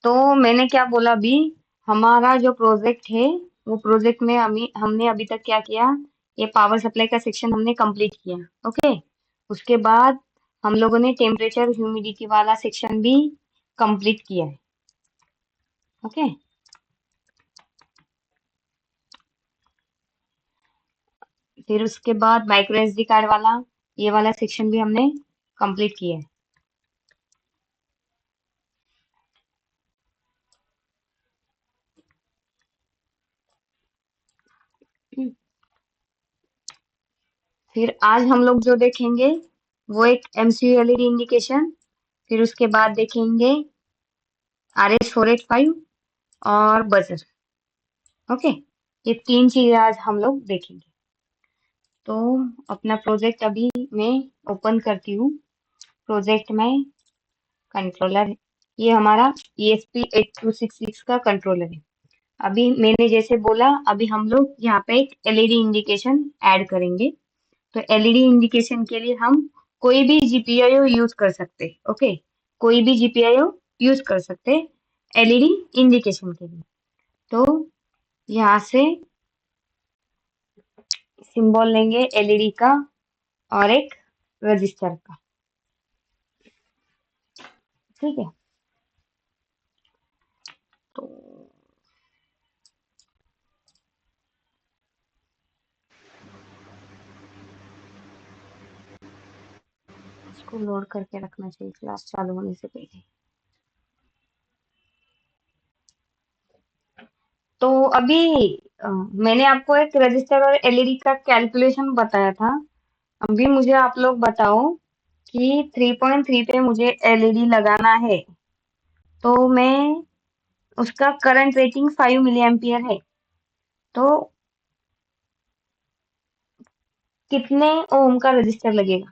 तो मैंने क्या बोला अभी, हमारा जो प्रोजेक्ट है वो प्रोजेक्ट में हमने अभी तक क्या किया, ये पावर सप्लाई का सेक्शन हमने कंप्लीट किया। ओके, उसके बाद हम लोगों ने टेम्परेचर ह्यूमिडिटी वाला सेक्शन भी कंप्लीट किया है। ओके, फिर उसके बाद माइक्रो एसडी कार्ड वाला ये वाला सेक्शन भी हमने कंप्लीट किया है। हम्म, फिर आज हम लोग जो देखेंगे वो एक एमसीयू एलईडी इंडिकेशन, फिर उसके बाद देखेंगे RS485 और बजर। ओके, ये तीन चीजें आज हम लोग देखेंगे। तो अपना प्रोजेक्ट अभी मैं ओपन करती हूँ। प्रोजेक्ट में कंट्रोलर है, ये हमारा ESP8266 का कंट्रोलर है। अभी मैंने जैसे बोला, अभी हम लोग यहाँ पे एक एलईडी इंडिकेशन ऐड करेंगे। तो एलईडी इंडिकेशन के लिए हम कोई भी जीपीआईओ यूज कर सकते। ओके, कोई भी जीपीआईओ यूज कर सकते एलईडी इंडिकेशन के लिए। तो यहाँ से सिंबल लेंगे एलईडी का और एक रजिस्टर का। ठीक है, तो इसको लोड करके रखना चाहिए क्लास चालू होने से पहले। तो अभी मैंने आपको एक रजिस्टर और एलईडी का कैलकुलेशन बताया था। अभी मुझे आप लोग बताओ कि 3.3 पे मुझे एलईडी लगाना है, तो मैं उसका करंट रेटिंग 5 मिली एम्पियर है, तो कितने ओम का रजिस्टर लगेगा?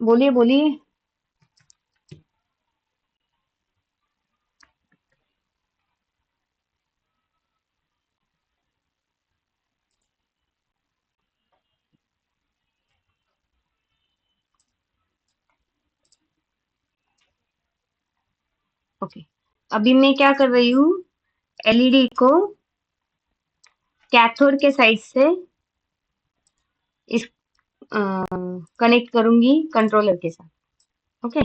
बोलिए बोलिए। ओके, अभी मैं क्या कर रही हूँ, एलईडी को कैथोड के साइड से इस कनेक्ट करूंगी कंट्रोलर के साथ। ओके,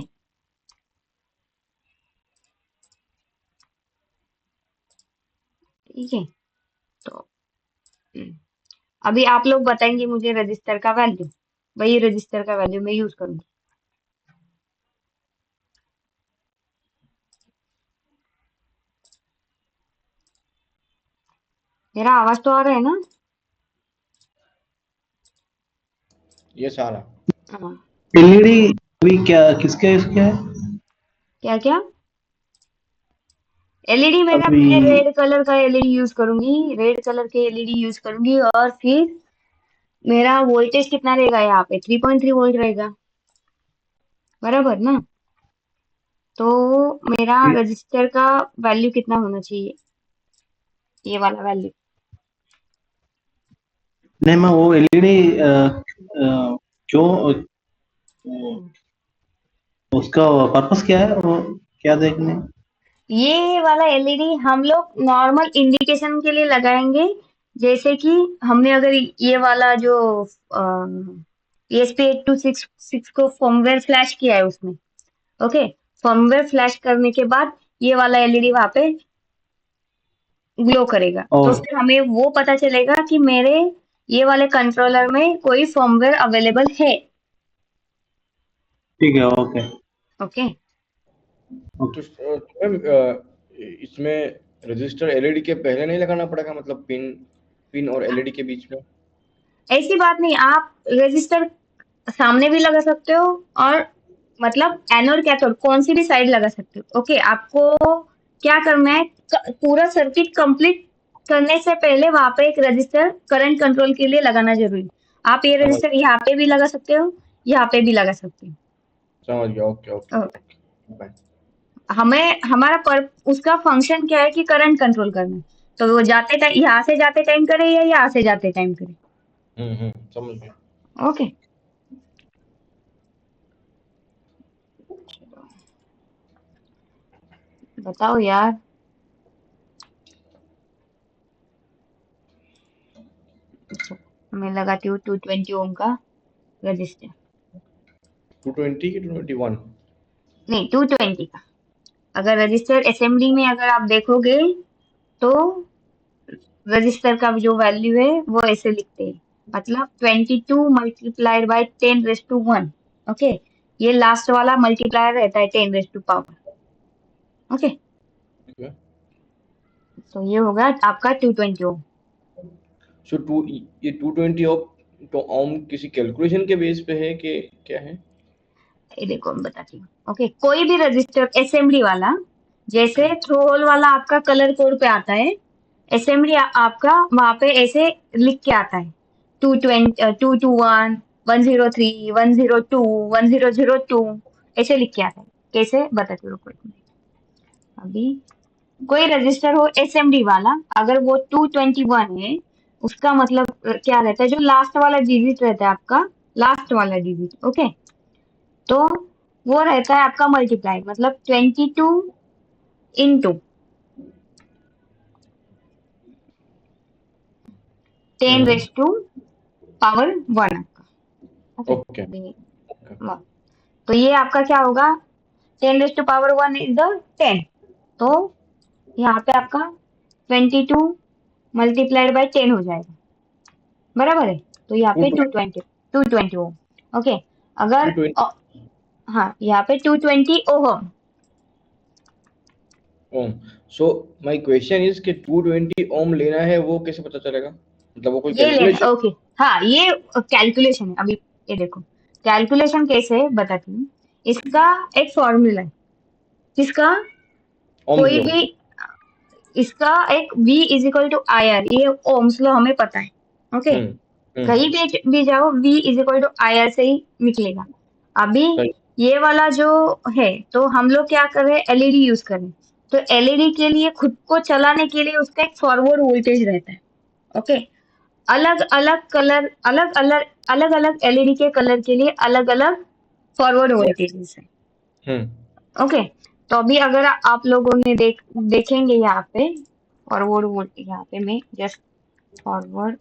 ठीक है। तो हम्म, अभी आप लोग बताएंगे मुझे रजिस्टर का वैल्यू, वही रजिस्टर का वैल्यू मैं यूज करूंगी। मेरा आवाज तो आ रहा है ना? ये सारा हाँ, एलईडी अभी क्या किसके इसके है क्या क्या? एलईडी मेरा, अभी? मैं रेड कलर का एलईडी यूज करूंगी, रेड कलर के एलईडी यूज करूंगी। और फिर मेरा वोल्टेज कितना रहेगा यहाँ पे? 3.3 वोल्ट रहेगा, बराबर ना? तो मेरा रजिस्टर का वैल्यू कितना होना चाहिए, ये वाला वैल्यू? नहीं, मैं वो एलईडी क्यों उसका पर्पस क्या है वो, क्या देखने? ये वाला एलईडी हम लोग नॉर्मल इंडिकेशन के लिए लगाएंगे। जैसे कि हमने अगर ये वाला जो ESP8266 को फर्मवेयर फ्लैश किया है उसमें। ओके, फर्मवेयर फ्लैश करने के बाद ये वाला एलईडी वहां पे ग्लो करेगा, तो और फिर हमें वो पता चलेगा कि मेरे ये वाले कंट्रोलर में कोई फर्मवेयर अवेलेबल है। ठीक है, ओके ओके, ओके। तो मैम इसमें रजिस्टर एलईडी के पहले नहीं लगाना पड़ेगा, मतलब पिन पिन और एलईडी के बीच में? ऐसी बात नहीं, आप रजिस्टर सामने भी लगा सकते हो और मतलब एनोड कैथोड कौन सी भी साइड लगा सकते हो। ओके, आपको क्या करना है, पूरा सर्किट कंप्लीट करने से पहले वहां पे एक रजिस्टर करंट कंट्रोल के लिए लगाना जरूरी। आप ये समझ रजिस्टर यहाँ पे भी लगा सकते हो, यहाँ पे भी लगा सकते समझ गया। ओके ओके हो। Okay bye. हमें हमारा उसका फंक्शन क्या है कि करंट कंट्रोल करना है। तो वो जाते टाइम यहाँ से जाते टाइम करे या यहाँ से जाते टाइम करे। समझ गया। ओके, बताओ यार। मैं लगाती हूँ 220 ओम का रजिस्टर, 220 की 221? नहीं 220 का। अगर रजिस्टर असेंबली में अगर आप देखोगे तो रजिस्टर का जो वैल्यू है वो ऐसे लिखते हैं, मतलब 22 मल्टीप्लाइड बाय 10⁻1। ओके, ये लास्ट वाला मल्टीप्लायर रहता है 10 पावर। Okay, Okay. तो ये होगा आपका 220 ओम। सो ये 220 ओम किसी कैलकुलेशन के बेस पे है कि क्या है? ये देखो मैं बताती हूँ। ओके, कोई भी रजिस्टर असेंबली वाला, जैसे थ्रो होल वाला आपका कलर कोड पे आता है, असेंबली आपका वहां पे ऐसे लिख के आता है 220 221 103 102 1002 ऐसे लिख के आता है। कैसे बताती हूँ, रुको एक मिनट। अभी कोई रजिस्टर हो असेंबली वाला, अगर वो 221 है, उसका मतलब क्या रहता है, जो लास्ट वाला डिजिट रहता है आपका, लास्ट वाला डिजिट। ओके, तो वो रहता है आपका मल्टीप्लाई, मतलब 22 इंटू 10⁻1 आपका। ओके, ओके तो ये आपका क्या होगा, 10⁻1 इज द 10। तो यहाँ पे आपका 22 मल्टीप्लाइड बाय 10 हो जाएगा, बराबर है। तो यहाँ पे 220 ओम। ओके, अगर 220 हाँ, यहाँ पे 220 ओम। ओम। सो माय क्वेश्चन इज कि 220 ओम लेना है, वो कैसे पता चलेगा? मतलब वो कोई ये लेना, कैलकुलेशन? ओके, हाँ ये कैलकुलेशन है। अभी ये देखो कैलकुलेशन कैसे है बताती हूँ। इसका एक फॉर्मूला है, किसका, ओम्स कोई लॉ। भी, इसका एक V is equal to I R, ये ओम्स लॉ हमें पता है। ओके, कहीं हम्म। भी जाओ V is equal to I R से ही निकलेगा। अभी सही। ये वाला जो है, तो हम लोग क्या कर रहे हैं, एलईडी यूज कर रहे हैं। तो एलईडी के लिए खुद को चलाने के लिए उसका एक फॉरवर्ड वोल्टेज रहता है। ओके, अलग अलग कलर, अलग अलग एलईडी के कलर के लिए अलग अलग फॉरवर्ड वोल्टेजेस है। हम्म ओके, तो अभी अगर आप लोगों ने देखेंगे यहाँ पे फॉरवर्ड वोल्टेज, यहाँ पे मैं just forward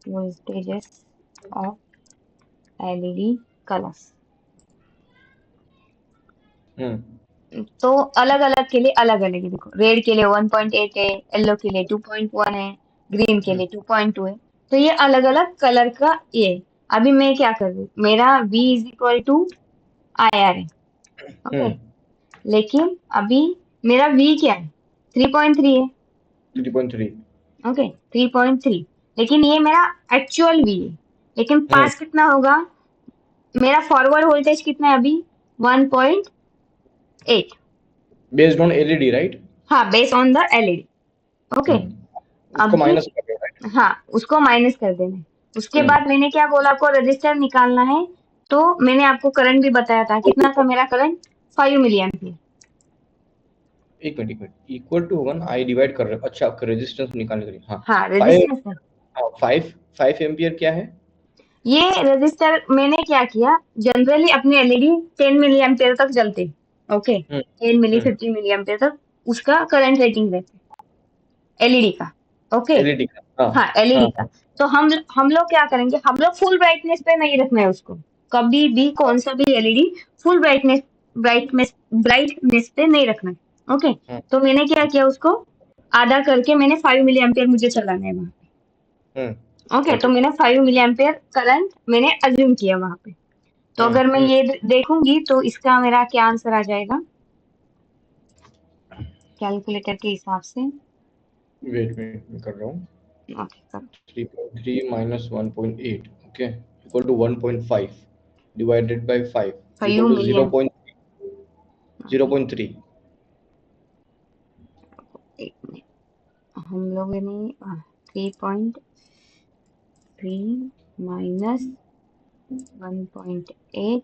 voltages of LED colours, तो अलग अलग के लिए अलग अलग है। देखो रेड के लिए 1.8 है, येलो के लिए 2.1 है, ग्रीन के लिए 2.2 है। तो ये अलग अलग कलर का ये। अभी मैं क्या कर रही हूँ, मेरा V is equal to I R है। ओके, लेकिन अभी मेरा V क्या है, 3.3 है। 3.3। ओके, 3.3, लेकिन ये मेरा एक्चुअल V है। लेकिन पास कितना होगा, मेरा फॉरवर्ड वोल्टेज कितना है अभी, 1.8। Based on LED right? हाँ, based on the LED. Okay, उसको अभी माइनस कर रहे हो राइट? हाँ, उसको माइनस कर देना है। उसके बाद मैंने क्या बोला, आपको रजिस्टर निकालना है। तो मैंने आपको करंट भी बताया था, कितना था मेरा करंट, 5 मिली एम्पियर। एक मिनट इक्वल टू होगा ना, आई डिवाइड कर रहे हो। अच्छा, आपका रेजिस्टेंस निकालने के लिए। हाँ, हाँ, 5। रेजिस्टेंस है। हाँ, 5 एम्पियर क्या है? ये रजिस्टर मैंने क्या किया, जनरली अपने एलईडी 10 मिली एम्पियर तक जलते। ओके, 10 मिली 50 मिली एम्पियर तक उसका करंट रेटिंग रहता है एलईडी का। ओके, एलईडी का। हाँ हाँ एलईडी हाँ का। तो हम लोग क्या करेंगे, हम लोग फुल ब्राइटनेस पे नहीं रखना है उसको। कभी भी कौन सा भी एलईडी फुल ब्राइटनेस पे नहीं रखना है। ओके, तो मैंने क्या किया, उसको आधा करके मैंने 5 मिली एम्पियर मुझे चलाना है वहां पे। ओके, तो मैंने 5 मिली एम्पियर करंट मैंने अज्यूम किया वहां पे। तो अगर मैं ये देखूंगी तो इसका मेरा क्या आंसर आ जाएगा कैलकुलेटर के हिसाब से। वेट मैं कर रहा हूँ। ओके करो 3.3 minus 1.8, okay, equal to 1.5 divided by 5 is 5 equal to million 0.3. एक मिनट हम लोगों ने 3.3 minus 1.8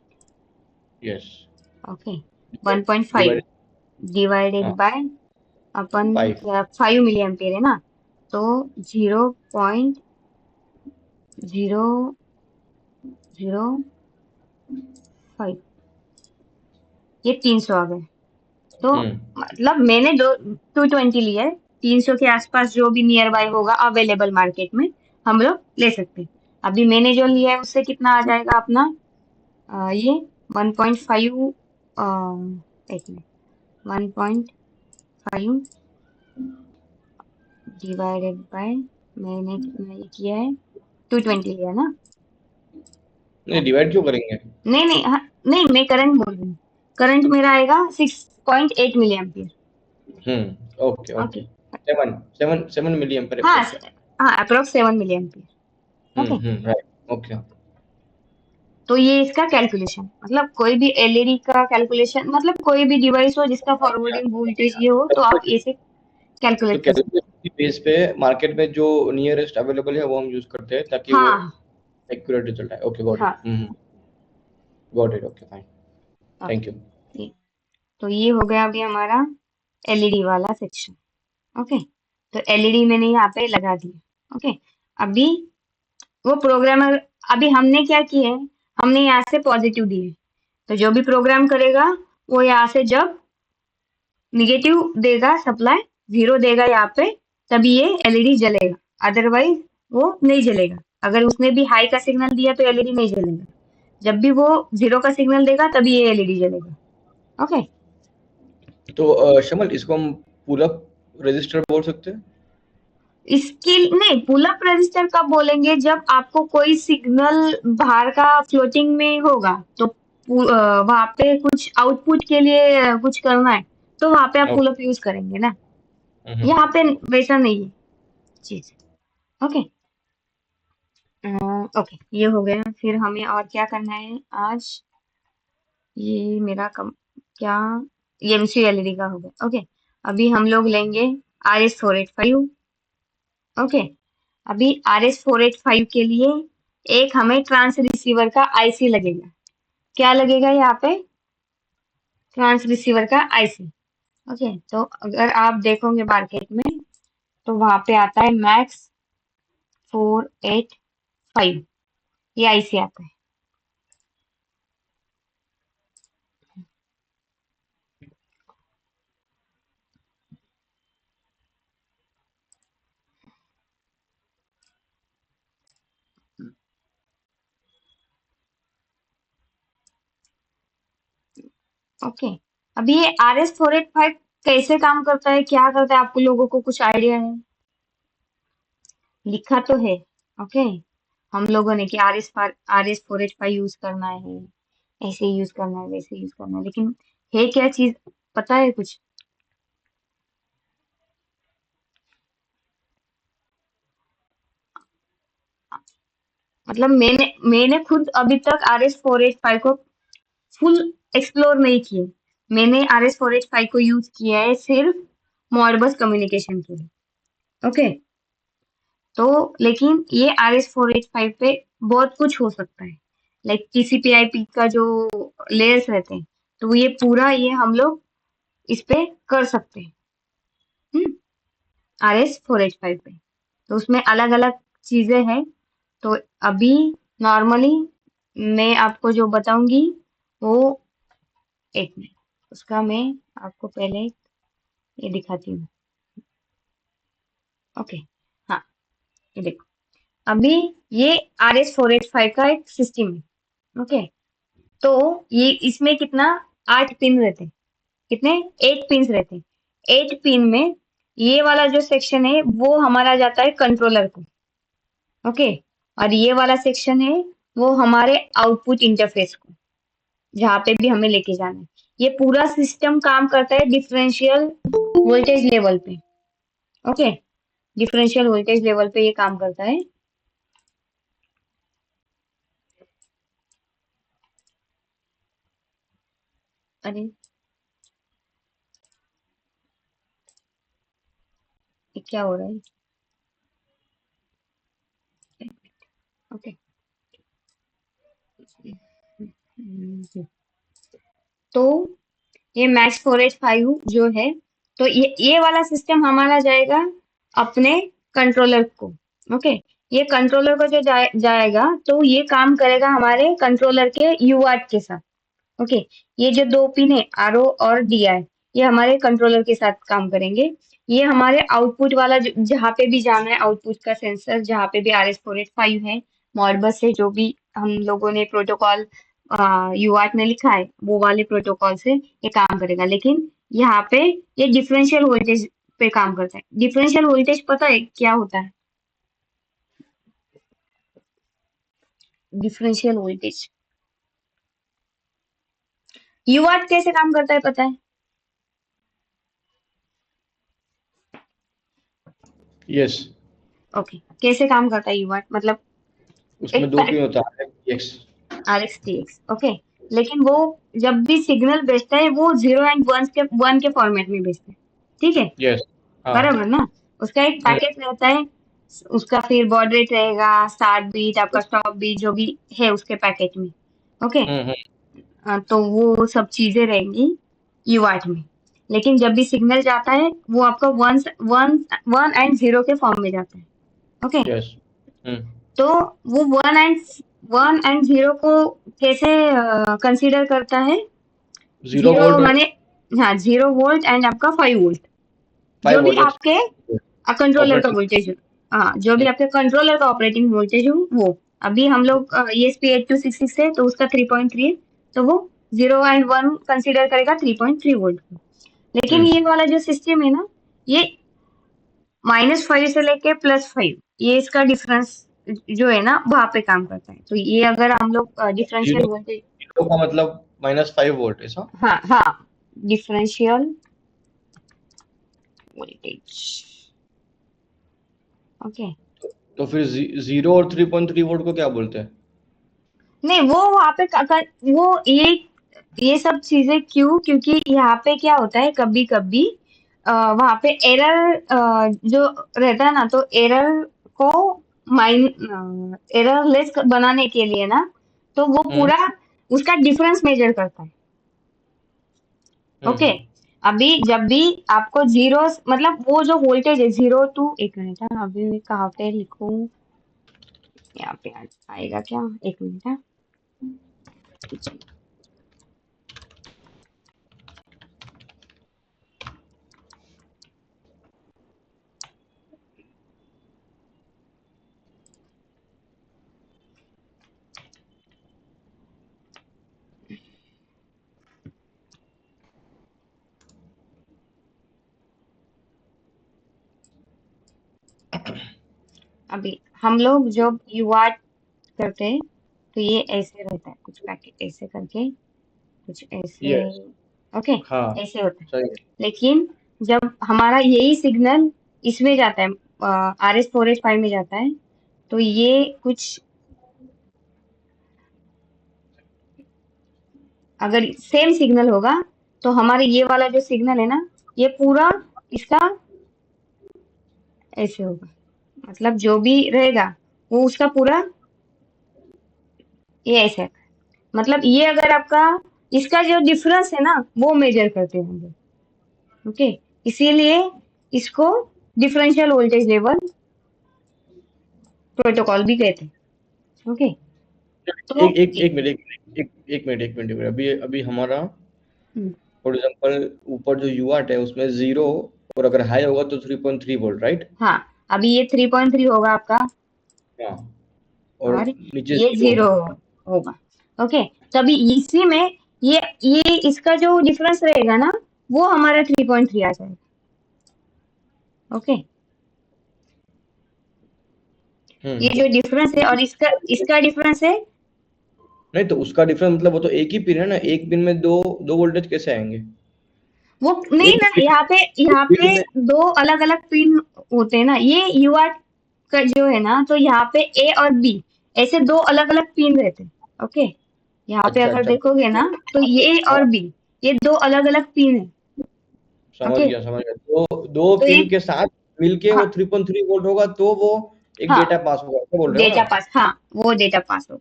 Yes. Okay 1.5 Divided divided by अपन 5. 5 मिली एम्पियर है ना, तो 0.005 ये 300 आ गए। तो मतलब मैंने 220 लिया है, 300 के आसपास जो भी नियर बाय होगा अवेलेबल मार्केट में हम लोग ले सकते हैं। अभी मैंने जो लिया है उससे कितना आ जाएगा अपना ये 1.5 एक मिनट 1.5 डिवाइडेड बाय मैंने कितना ये किया है 220 लिया ना। नहीं, डिवाइड क्यों करेंगे? नहीं नहीं हाँ, नहीं मैं करंट बोल रही हूँ, करंट मेरा आएगा 6.8 milli ampere. Okay okay 7 milli ampere हाँ अप्रोक्स. हाँ approx 7 milli ampere. Okay right. Okay. तो ये इसका कैलकुलेशन, मतलब कोई भी एलईडी का कैलकुलेशन, मतलब कोई भी डिवाइस हो जिसका फॉरवर्डिंग वोल्टेज ये हो तो आप ऐसे तो कैलकुलेट कर सकते कैलकुलेशन की बेस पे मार्केट में जो नियरेस्ट अवेलेबल है वो हम यूज करते हैं ताकि हैं। वो हाँ एक्यूरेट रिजल्ट आए. Okay, got it. हाँ got it. Okay, fine. Okay thank you. तो ये हो गया अभी हमारा एलईडी वाला सेक्शन। ओके तो एलईडी मैंने यहाँ पे लगा दिया। ओके अभी वो प्रोग्रामर, अभी हमने क्या किया है, हमने यहाँ से पॉजिटिव दिए, तो जो भी प्रोग्राम करेगा वो यहाँ से जब निगेटिव देगा सप्लाई, 0 देगा यहाँ पे, तभी ये एलईडी जलेगा, अदरवाइज वो नहीं जलेगा। अगर उसने भी हाई का सिग्नल दिया तो एलईडी नहीं जलेगा, जब भी वो 0 का सिग्नल देगा तभी ये एलईडी जलेगा। ओके तो शमल, इसको हम पुल अप रजिस्टर बोल सकते हैं? इसके नहीं, पुल अप रजिस्टर कब बोलेंगे, जब आपको कोई सिग्नल बाहर का फ्लोटिंग में होगा तो वहां पे कुछ आउटपुट के लिए कुछ करना है तो वहां पे आप पुल अप यूज करेंगे ना, यहाँ पे वैसा नहीं है चीज। ओके ओके ये हो गया, फिर हमें और क्या करना है आज, ये मेरा क्या ये एमसी एलईडी का हो गया। ओके अभी हम लोग लेंगे RS485। ओके अभी RS485 के लिए एक हमें ट्रांस रिसीवर का आईसी लगेगा। क्या लगेगा यहाँ पे, ट्रांस रिसीवर का आईसी। ओके तो अगर आप देखोगे मार्केट में तो वहां पे आता है मैक्स 485, ये आईसी आता है। ओके अभी ये RS485 कैसे काम करता है, क्या करता है, आपको लोगों को कुछ आइडिया है? लिखा तो है ओके हम लोगों ने कि RS485 यूज करना है, ऐसे यूज करना है, वैसे यूज करना है, लेकिन है क्या चीज, पता है कुछ? मतलब मैंने खुद अभी तक RS485 को फुल एक्सप्लोर नहीं किया। मैंने RS485 को यूज किया है सिर्फ मॉडबस कम्युनिकेशन के लिए। ओके तो लेकिन ये RS485 पे बहुत कुछ हो सकता है, लाइक TCP/IP का जो लेयर्स रहते हैं तो ये पूरा ये हम लोग इस पे कर सकते हैं RS485 पे, तो उसमें अलग अलग चीजें हैं। तो अभी नॉर्मली मैं आपको जो बताऊंगी वो, एक मिनट उसका मैं आपको पहले ये दिखाती हूँ। ओके हाँ ये देखो, अभी ये RS485 का एक सिस्टम है। ओके तो ये इसमें कितना 8 पिन रहते हैं, कितने 8 पिन रहते हैं। 8 पिन में ये वाला जो सेक्शन है वो हमारा जाता है कंट्रोलर को। ओके और ये वाला सेक्शन है वो हमारे आउटपुट इंटरफेस को, जहाँ पे भी हमें लेके जाना है। ये पूरा सिस्टम काम करता है डिफरेंशियल वोल्टेज लेवल पे। ओके डिफरेंशियल वोल्टेज लेवल पे ये काम करता है। अरे ये क्या हो रहा है? ओके। तो ये मैक्स 485 जो है, तो ये वाला सिस्टम हमारा जाएगा अपने कंट्रोलर को। ओके, ये कंट्रोलर को जो जाएगा तो ये काम करेगा हमारे कंट्रोलर के यूआर्ट के साथ। ओके, ये जो दो पिन है आरओ और डीआई, ये हमारे कंट्रोलर के साथ काम करेंगे। ये हमारे आउटपुट वाला जहाँ पे भी जाना है, आउटपुट का सेंसर जहाँ पे भी RS485 है, मॉडबस से जो भी हम लोगों ने प्रोटोकॉल यूआर्ट में लिखा है, वो वाले प्रोटोकॉल से ये काम करेगा। लेकिन यहाँ पे ये डिफरेंशियल वोल्टेज पे काम करता है। डिफरेंशियल वोल्टेज पता है क्या होता है? डिफरेंशियल वोल्टेज यूआर्ट कैसे काम करता है पता है? यस, ओके, कैसे काम करता है यूआर्ट? मतलब उसमें एक दो पिन होता है, एक्स। RxTx, okay. लेकिन वो जब भी सिग्नल भेजता है वो 0 एंड 1 के फॉर्मेट में भेजता है, ठीक है? यस, हाँ। बराबर ना? उसका एक पैकेट रहता है, उसका फिर बॉड रेट रहेगा, स्टार्ट बीट, आपका स्टॉप बीट, जो भी है उसके पैकेट में। ओके, तो वो सब चीजें रहेंगी यूआर्ट में। लेकिन जब भी सिग्नल जाता है वो आपका वन एंड जीरो के फॉर्म में जाता है। Okay, yes. तो वो वन एंड जीरो को कैसे कंसीडर करता है? 0 जीरो वोल्ट माने, हाँ, 0 वोल्ट एंड आपका 5 वोल्ट, 5 जो भी वोल्ट आपके कंट्रोलर का ऑपरेटिंग। वोल्टेज हो। हाँ, जो भी आपके कंट्रोलर का ऑपरेटिंग वोल्टेज हो वो। अभी हम लोग ESP8266 है तो उसका 3.3 है, तो वो 0 एंड 1 कंसीडर करेगा 3.3 वोल्ट को। लेकिन ये वाला जो सिस्टम है ना, ये -5 से लेके +5, ये इसका डिफरेंस जो है ना वहां पे काम करता है। तो ये अगर हम लोग डिफरेंशियल 0 वोल्टेज, का मतलब -5 वोल्ट, ऐसा? हाँ हाँ, डिफरेंशियल वोल्टेज, ओके। तो फिर 0 और 3.3 वोल्ट को क्या बोलते हैं? नहीं, वो वहां पे वो ये सब चीजें क्यों? क्योंकि यहाँ पे क्या होता है, कभी कभी वहां पे एरर जो रहता है ना, तो एरर को एरर लेस बनाने के लिए ना, तो वो हम्म, पूरा उसका डिफरेंस मेजर करता है। ओके, हम्म, अभी जब भी आपको जीरो, मतलब वो जो वोल्टेज है 0 टू, एक मिनट, अभी मैं कहाँ पे लिखूं, यहाँ पे आएगा क्या? एक मिनट, हाँ। अभी हम लोग जब UART करते हैं तो ये ऐसे रहता है, कुछ पैकेट ऐसे करके, कुछ ऐसे, यस, ओके, हाँ, ऐसे होता है। सही है। लेकिन जब हमारा यही सिग्नल इसमें जाता है, RS485 में जाता है, तो ये कुछ, अगर सेम सिग्नल होगा तो हमारे ये वाला जो सिग्नल है ना, ये पूरा इसका ऐसे होगा। मतलब जो भी रहेगा वो उसका पूरा ये ऐसे है। मतलब ये अगर आपका इसका जो डिफरेंस है ना वो मेजर करते हैं हम लोग। ओके, इसीलिए इसको डिफरेंशियल वोल्टेज लेवल प्रोटोकॉल भी कहते हैं। ओके, तो एक मिनट, अभी अभी हमारा हम्म, फॉर एग्जांपल ऊपर जो यूआर्ट है उसमें 0, और अगर हाई होगा तो 3.3 वोल्ट, राइट? हाँ, अभी ये 3.3 होगा आपका हाँ, और और नीचे ये 0 जीरो होगा। ओके, तभी इसी में ये इसका जो डिफरेंस रहेगा ना वो हमारा 3.3 आ जाएगा। ओके, ये हम्म। जो डिफरेंस है और इसका इसका डिफरेंस है, नहीं, तो उसका डिफरेंस मतलब वो तो एक ही पिन है ना, एक पिन में दो दो वोल्टेज कैसे आएंगे? वो नहीं एक ना, पिन यहाँ पिन पे में दो अलग अलग पिन होते हैं ना, ये यूआर का जो है ना, तो यहाँ पे ए और बी ऐसे दो अलग अलग पिन रहते हैं। ओके, यहाँ पे अच्छा अगर अच्छा देखोगे ना, तो ये ए हाँ और बी, ये दो अलग अलग पिन है। समझ ओके, गया समझ गया। तो दो तो ये पिन के साथ मिलके वो हाँ 3.3 वोल्ट होगा तो वो एक हाँ डेटा पास होगा, क्या बोल रहे हो ना डेटा आप? पास, हाँ वो डेटा पास हो।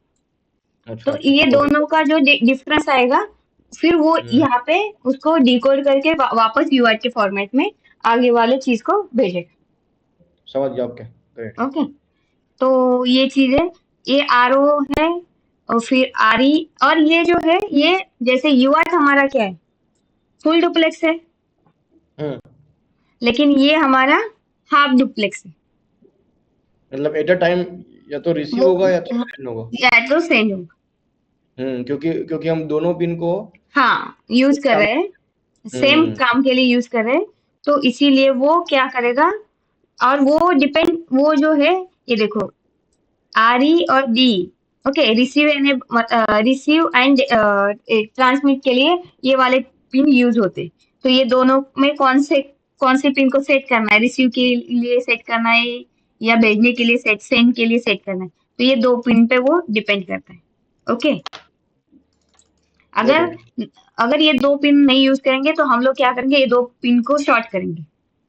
अच्छा तो अच्छा ये गॉट इट। दोनों का जो डिफरेंस आएगा, फिर वो हम्म यहाँ पे उसको डिकोड करके वापस यूआर के फॉर्मेट में आगे वाले चीज को भेजेगा। समझ गया ओके ग्रेट। ओके, तो ये चीज है, ये आर ओ है, और फिर आर ई, और ये जो है, ये जैसे यूआर हमारा क्या है, फुल डुप्लेक्स है, हम्म लेकिन ये हमारा हाफ डुप्लेक्स है। मतलब एट अ टाइम या तो रिसीव वो होगा या तो सेंड होगा। या तो सेंड होगा। क्योंकि क्योंकि हम दोनों पिन को हाँ, यूज कर काम रहे हैं, सेम हम्म काम के लिए यूज कर रहे हैं, तो इसीलिए वो क्या करेगा, और वो डिपेंड, वो जो है, ये देखो, आर ई और D, okay, receive and transmit के लिए ये वाले पिन यूज होते। तो ये दोनों में कौन से पिन को सेट करना है, रिसीव के लिए सेट करना है या भेजने के लिए सेंड के लिए सेट करना है, तो ये दो पिन पे वो डिपेंड करता है। ओके, गॉट अगर इट। अगर ये दो पिन नहीं यूज करेंगे, तो हम लोग क्या करेंगे, ये दो पिन को शॉर्ट करेंगे।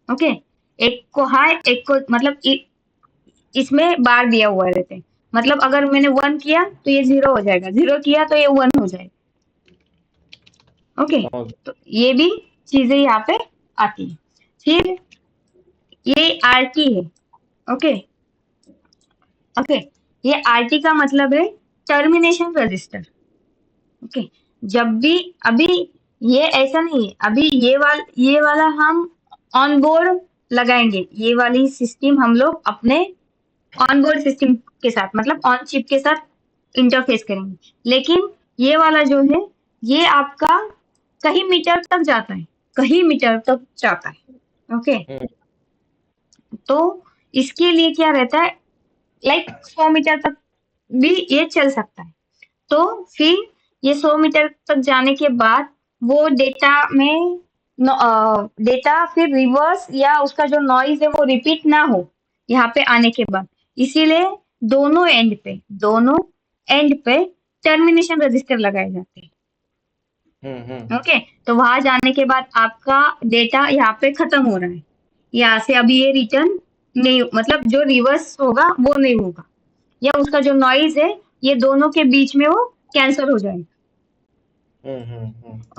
ओके, एक को हाई, एक को मतलब इसमें बार दिया हुआ रहते हैं, मतलब अगर मैंने 1 किया तो ये 0 हो जाएगा, 0 किया तो ये 1 हो जाएगा। ओके, समझ तो ये भी चीजें यहाँ पे आती है। फिर ये आरटी है। ओके, ओके, ये आरटी का मतलब है टर्मिनेशन रजिस्टर। ओके, जब भी, अभी ये ऐसा नहीं है, अभी ये वाला हम ऑन बोर्ड लगाएंगे, ये वाली सिस्टम हम लोग अपने ऑन बोर्ड सिस्टम के साथ, मतलब ऑन चिप के साथ इंटरफेस करेंगे, लेकिन ये वाला जो है, ये आपका कहीं मीटर तक जाता है, कहीं मीटर तक जाता है। ओके, हम्म तो इसके लिए क्या रहता है, लाइक 100 मीटर तक भी ये चल सकता है। तो फिर ये 100 मीटर तक जाने के बाद वो डेटा में डेटा फिर रिवर्स या उसका जो नॉइज है वो रिपीट ना हो यहाँ पे आने के बाद, इसीलिए दोनों एंड पे टर्मिनेशन रजिस्टर लगाए जाते हैं। हम्म। ओके, तो वहां जाने के बाद आपका डेटा यहाँ पे खत्म हो रहा है, यहाँ से अभी ये रिटर्न नहीं, मतलब जो रिवर्स होगा वो नहीं होगा, या उसका जो नॉइज है, ये दोनों के बीच में वो कैंसिल हो जाएगा।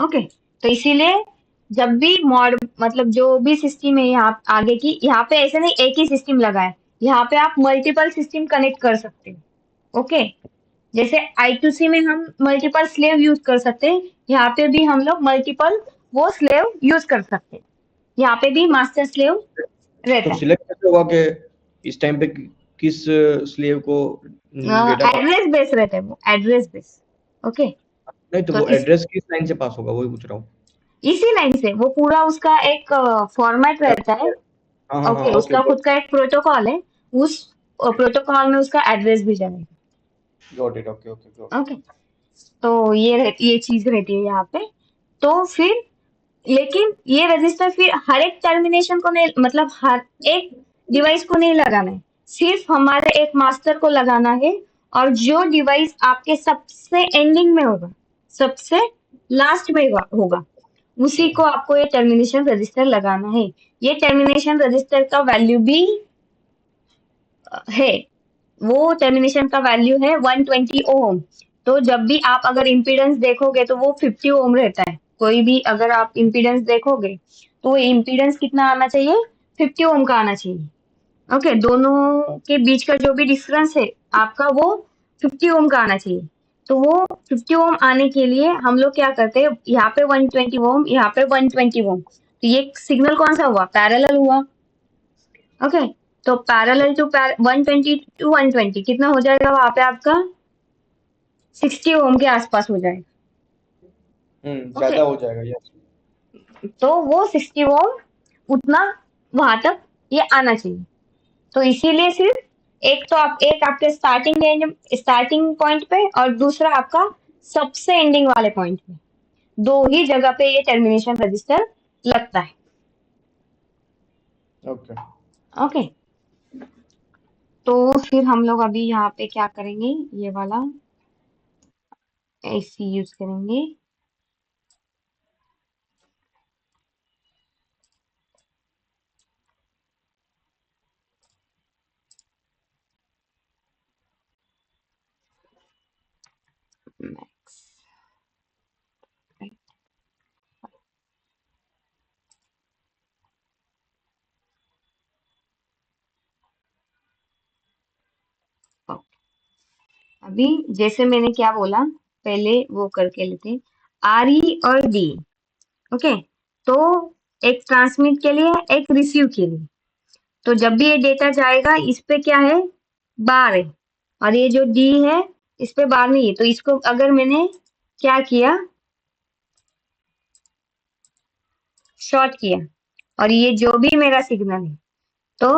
ओके, तो इसीलिए जब भी मॉड, मतलब जो भी सिस्टम है यहाँ आगे की, यहाँ पे ऐसे नहीं एक ही सिस्टम लगा है, यहाँ पे आप मल्टीपल सिस्टम कनेक्ट कर सकते हो। ओके, जैसे I2C में हम मल्टीपल स्लेव यूज कर सकते हैं, यहाँ पे भी हम लोग मल्टीपल वो स्लेव यूज कर सकते हैं, यहाँ पे भी मास्टर स्लेव तो रहता है। सिलेक्ट कैसे होगा कि इस टाइम पे किस स्लेव को डेटा पास। एड्रेस बेस रहता है, वो एड्रेस बेस। ओके, नहीं तो तो वो इस एड्रेस किस लाइन से पास होगा वही पूछ रहा हूँ। इसी लाइन से वो पूरा उसका एक फॉर्मेट रहता है। हाँ हाँ हाँ ओके, ओके उसका खुद का एक प्रोटोकॉल है, उस प्रोटोकॉल में उसका एड्रेस भी जाएगा। Got it okay okay got okay, तो ये चीज रहती है यहाँ पे। तो फिर, लेकिन ये रजिस्टर फिर हर एक टर्मिनेशन को नहीं, मतलब हर एक डिवाइस को नहीं लगाना है, सिर्फ हमारे एक मास्टर को लगाना है, और जो डिवाइस आपके सबसे एंडिंग में होगा, सबसे लास्ट में होगा, उसी को आपको ये टर्मिनेशन रजिस्टर लगाना है। ये टर्मिनेशन रजिस्टर का वैल्यू भी है, वो टर्मिनेशन का वैल्यू है 120 ओम। तो जब भी आप अगर इम्पीडेंस देखोगे तो वो 50 ओम रहता है, कोई भी अगर आप इम्पीडेंस देखोगे तो इम्पीडेंस कितना आना चाहिए, 50 ओम का आना चाहिए। ओके, दोनों के बीच का जो भी डिफरेंस है आपका, वो 50 ओम का आना चाहिए। तो वो 50 ओम आने के लिए हम लोग क्या करते हैं, यहाँ पे 120 ओम, यहाँ पे 120 ओम, तो ये सिग्नल कौन सा हुआ, पैरेलल हुआ। ओके, तो पैरेलल टू 120 टू 120 कितना हो जाएगा वहां पे आपका, 60 ओम के आसपास हो जाएगा। ओके, ज्यादा हो जाएगा यस। तो वो 60 ओम उतना वहां तक ये आना चाहिए। तो इसीलिए सिर्फ एक आपके स्टार्टिंग पॉइंट पे, और दूसरा आपका सबसे एंडिंग वाले पॉइंट पे, दो ही जगह पे ये टर्मिनेशन रजिस्टर लगता है। ओके ओके, तो फिर हम लोग अभी यहाँ पे क्या करेंगे, ये वाला AC यूज करेंगे। मैक्स, अभी जैसे मैंने क्या बोला, पहले वो करके लेते हैं, RE और D। ओके, तो एक ट्रांसमिट के लिए, एक रिसीव के लिए। तो जब भी ये डेटा जाएगा, इस पे क्या है, बार है, और ये जो D है, इस पे बार नहीं है। तो इसको अगर मैंने क्या किया, शॉर्ट किया, और ये जो भी मेरा सिग्नल है, तो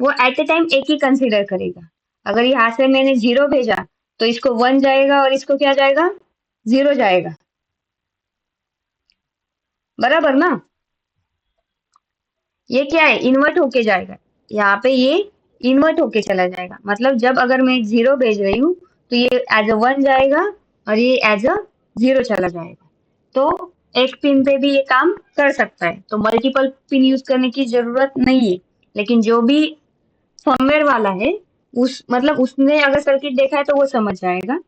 वो एट ए टाइम एक ही कंसीडर करेगा। अगर यहाँ से मैंने 0 भेजा, तो इसको 1 जाएगा, और इसको क्या जाएगा, 0 जाएगा। बराबर ना? ये क्या है, इन्वर्ट होके जाएगा। यहाँ पे ये इन्वर्ट होके चला जाएगा। मतलब जब अगर मैं 0 भेज रही हूँ, तो ये एज अ 1 जाएगा, और ये एज अ 0 चला जाएगा। तो एक पिन पे भी ये काम कर सकता है। तो मल्टीपल पिन यूज करने की जरूरत नहीं है। लेकिन जो भी फर्मवेयर वाला है, उस मतलब उसने अगर सर्किट देखा है, तो वो समझ जाएगा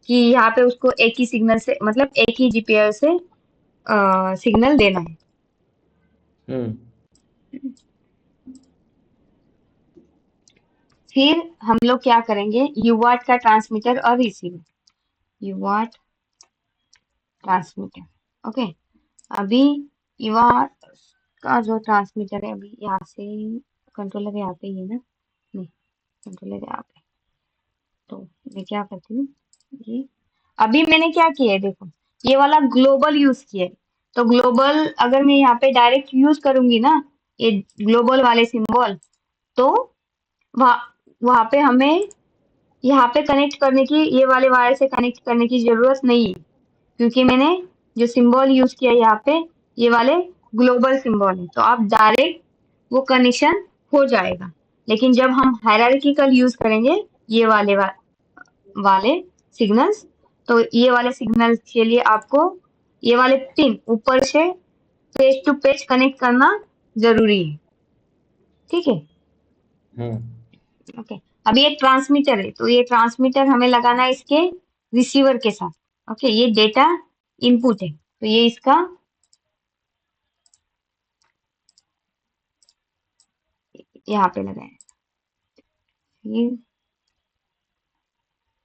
कि यहाँ पे उसको एक ही सिग्नल से, मतलब एक ही GPIO से सिग्नल देना है। हम्म फिर हम लोग क्या करेंगे, UART का ट्रांसमीटर और रिसीवर। UART transmitter. ओके, अभी UART का जो ट्रांसमीटर है, अभी यहाँ से कंट्रोलर यहाँ पे ही है ना, नहीं, कंट्रोलर यहाँ पे। तो मैं क्या करती हूँ, ये अभी मैंने क्या किया है, देखो, ये वाला ग्लोबल यूज किया है। तो ग्लोबल अगर मैं यहाँ पे डायरेक्ट यूज करूंगी ना, ये ग्लोबल वाले सिंबल, तो वहाँ वहाँ पे हमें यहाँ पे कनेक्ट करने की, ये वाले वायर से कनेक्ट करने की जरूरत नहीं है, क्योंकि मैंने जो सिंबल यूज किया है यहाँ पे, ये वाले ग्लोबल सिंबल है। तो आप डायरेक्ट वो कनेक्शन हो जाएगा। लेकिन जब हम हायरार्किकल यूज करेंगे, ये वाले सिग्नल्स, तो ये वाले सिग्नल के लिए आपको ये वाले पिन ऊपर से पेज टू पेज कनेक्ट करना जरूरी है। ठीक है, हम्म ओके। अभी ये ट्रांसमीटर है, तो ये ट्रांसमीटर हमें लगाना है इसके रिसीवर के साथ। ओके, ये डेटा इनपुट है, तो ये इसका यहाँ पे लगाया है।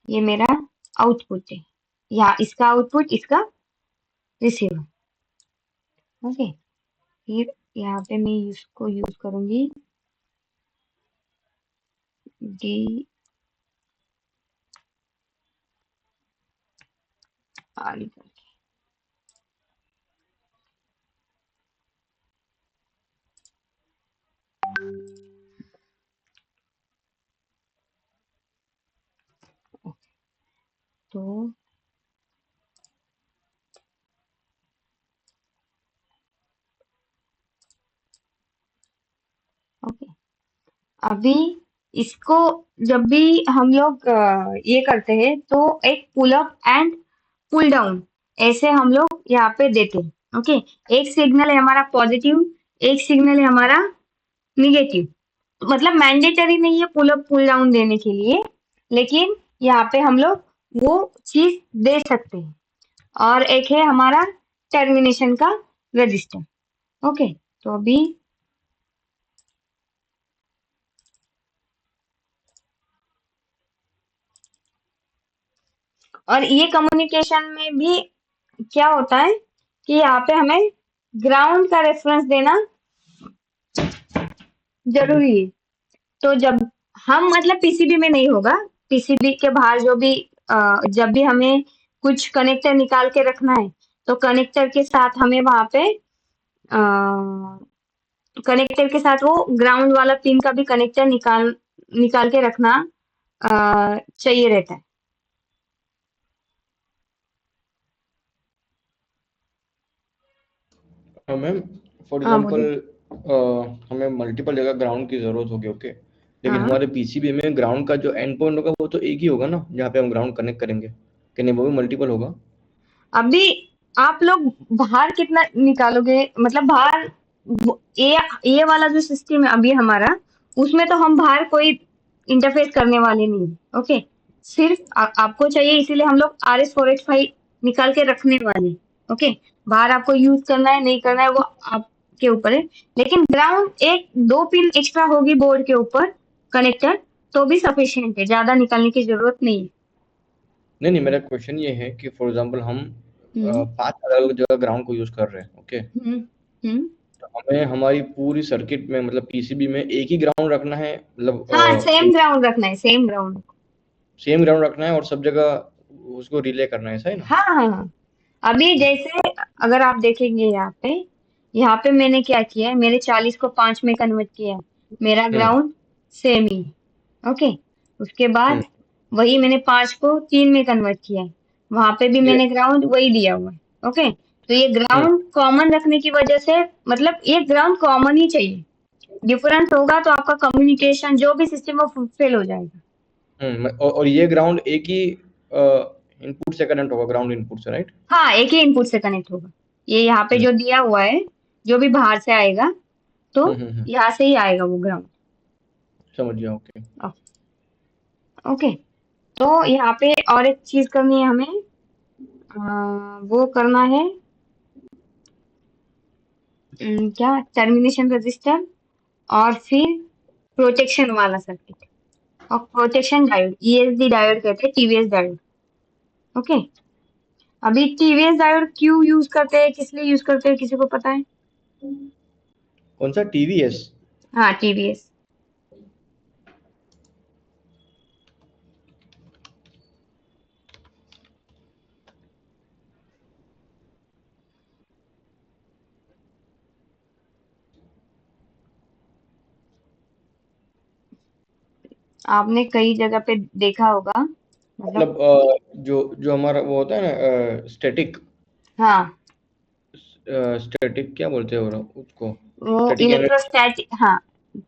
ये मेरा आउटपुट है, यहाँ इसका आउटपुट, इसका रिसीवर। ओके, फिर यहाँ पे मैं इसको यूज करूंगी डी आर। तो ओके, अभी इसको जब भी हम लोग ये करते हैं, तो एक pull up and pull down ऐसे हम लोग यहाँ पे देते हैं। ओके, एक सिग्नल है हमारा पॉजिटिव, एक सिग्नल है हमारा निगेटिव। मतलब मैंडेटरी नहीं है पुल अप पुल डाउन देने के लिए, लेकिन यहाँ पे हम लोग वो चीज दे सकते हैं। और एक है हमारा टर्मिनेशन का रजिस्टर। ओके, तो अभी और ये कम्युनिकेशन में भी क्या होता है कि यहाँ पे हमें ग्राउंड का रेफरेंस देना जरूरी है। तो जब हम मतलब पीसीबी में नहीं होगा, पीसीबी के बाहर जो भी जब भी हमें कुछ कनेक्टर निकाल के रखना है, तो कनेक्टर के साथ हमें वहां पे कनेक्टर के साथ वो ग्राउंड वाला पिन का भी कनेक्टर निकाल निकाल के रखना चाहिए रहता है। मैम फॉर हाँ एग्जांपल बोलिए। हमें मल्टीपल जगह ग्राउंड की जरूरत होगी, ओके, लेकिन हाँ हमारे पीसीबी में ग्राउंड का जो एंड पॉइंट होगा वो तो एक ही होगा ना, जहाँ पे हम ग्राउंड कनेक्ट करेंगे, कि नहीं वो भी मल्टीपल होगा? अभी आप लोग बाहर कितना निकालोगे, मतलब बाहर ये वाला जो सिस्टम है अभी हमारा, उसमें तो हम बाहर कोई इंटरफेस करने वाले नहीं है। ओके, सिर्फ आपको चाहिए, इसीलिए हम लोग RS-485 निकाल के रखने वाले। ओके, बाहर आपको यूज करना है नहीं करना है वो आपके ऊपर है, लेकिन ग्राउंड एक दो पिन एक्स्ट्रा होगी बोर्ड के ऊपर कनेक्टर, तो भी सफिशियंट है, ज्यादा निकालने की जरूरत नहीं है। नहीं नहीं, मेरा क्वेश्चन ये है कि फॉर एग्जांपल हम हम्म 5 अलग अलग जगह ग्राउंड को यूज कर रहे हैं, ओके, हम्म हम्म तो हमें हमारी पूरी सर्किट में मतलब पीसीबी में एक ही ग्राउंड रखना है, हाँ, सेम मतलब ग्राउंड रखना है, सेम ग्राउंड। सेम ग्राउंड रखना है और सब जगह उसको रिले करना है, ऐसा है ना? हाँ हाँ हाँ। अभी जैसे अगर आप देखेंगे यहाँ पे मैंने क्या किया है, मेरे 40 को 5 में कन्वर्ट किया है, मेरा हम्म ग्राउंड सेम ही है। ओके, उसके हम्म बाद वही मैंने 5 को 3 में कन्वर्ट किया है, वहां पे भी ये मैंने ग्राउंड वही दिया हुआ है। ओके, तो ये हम्म ग्राउंड कॉमन रखने की वजह से, मतलब ये ग्राउंड कॉमन ही चाहिए, डिफरेंस होगा तो आपका कम्युनिकेशन जो भी सिस्टम वो फेल हो जाएगा। और ये ग्राउंड एक ही इनपुट से कनेक्ट होगा, ग्राउंड इनपुट से, राइट? हाँ, एक ही इनपुट से कनेक्ट होगा। ये यहाँ पे हम्म जो दिया हुआ है, जो भी बाहर से आएगा तो हम्म, यहाँ से ही आएगा वो ग्राउंड। समझ गया, ओके। ओके, तो यहाँ पे और एक चीज करनी है हमें, वो करना है, क्या, टर्मिनेशन रजिस्टर, और फिर प्रोटेक्शन वाला सर्किट, और प्रोटेक्शन डायोड, ESD डायोड कहते हैं, TVS डायोड। ओके, अभी TVS डायोड क्यों यूज करते हैं, किस लिए यूज करते हैं, किसी को पता है? कौन सा टीवीएस? हाँ, TVS। आपने कई जगह पे देखा होगा, मतलब। मतलब जो जो हमारा वो होता है ना, स्टैटिक, हाँ, स्टैटिक क्या बोलते हैं उसको? वो स्टैटिक एनर्जी। इलेक्ट्रोस्टैटिक, हाँ।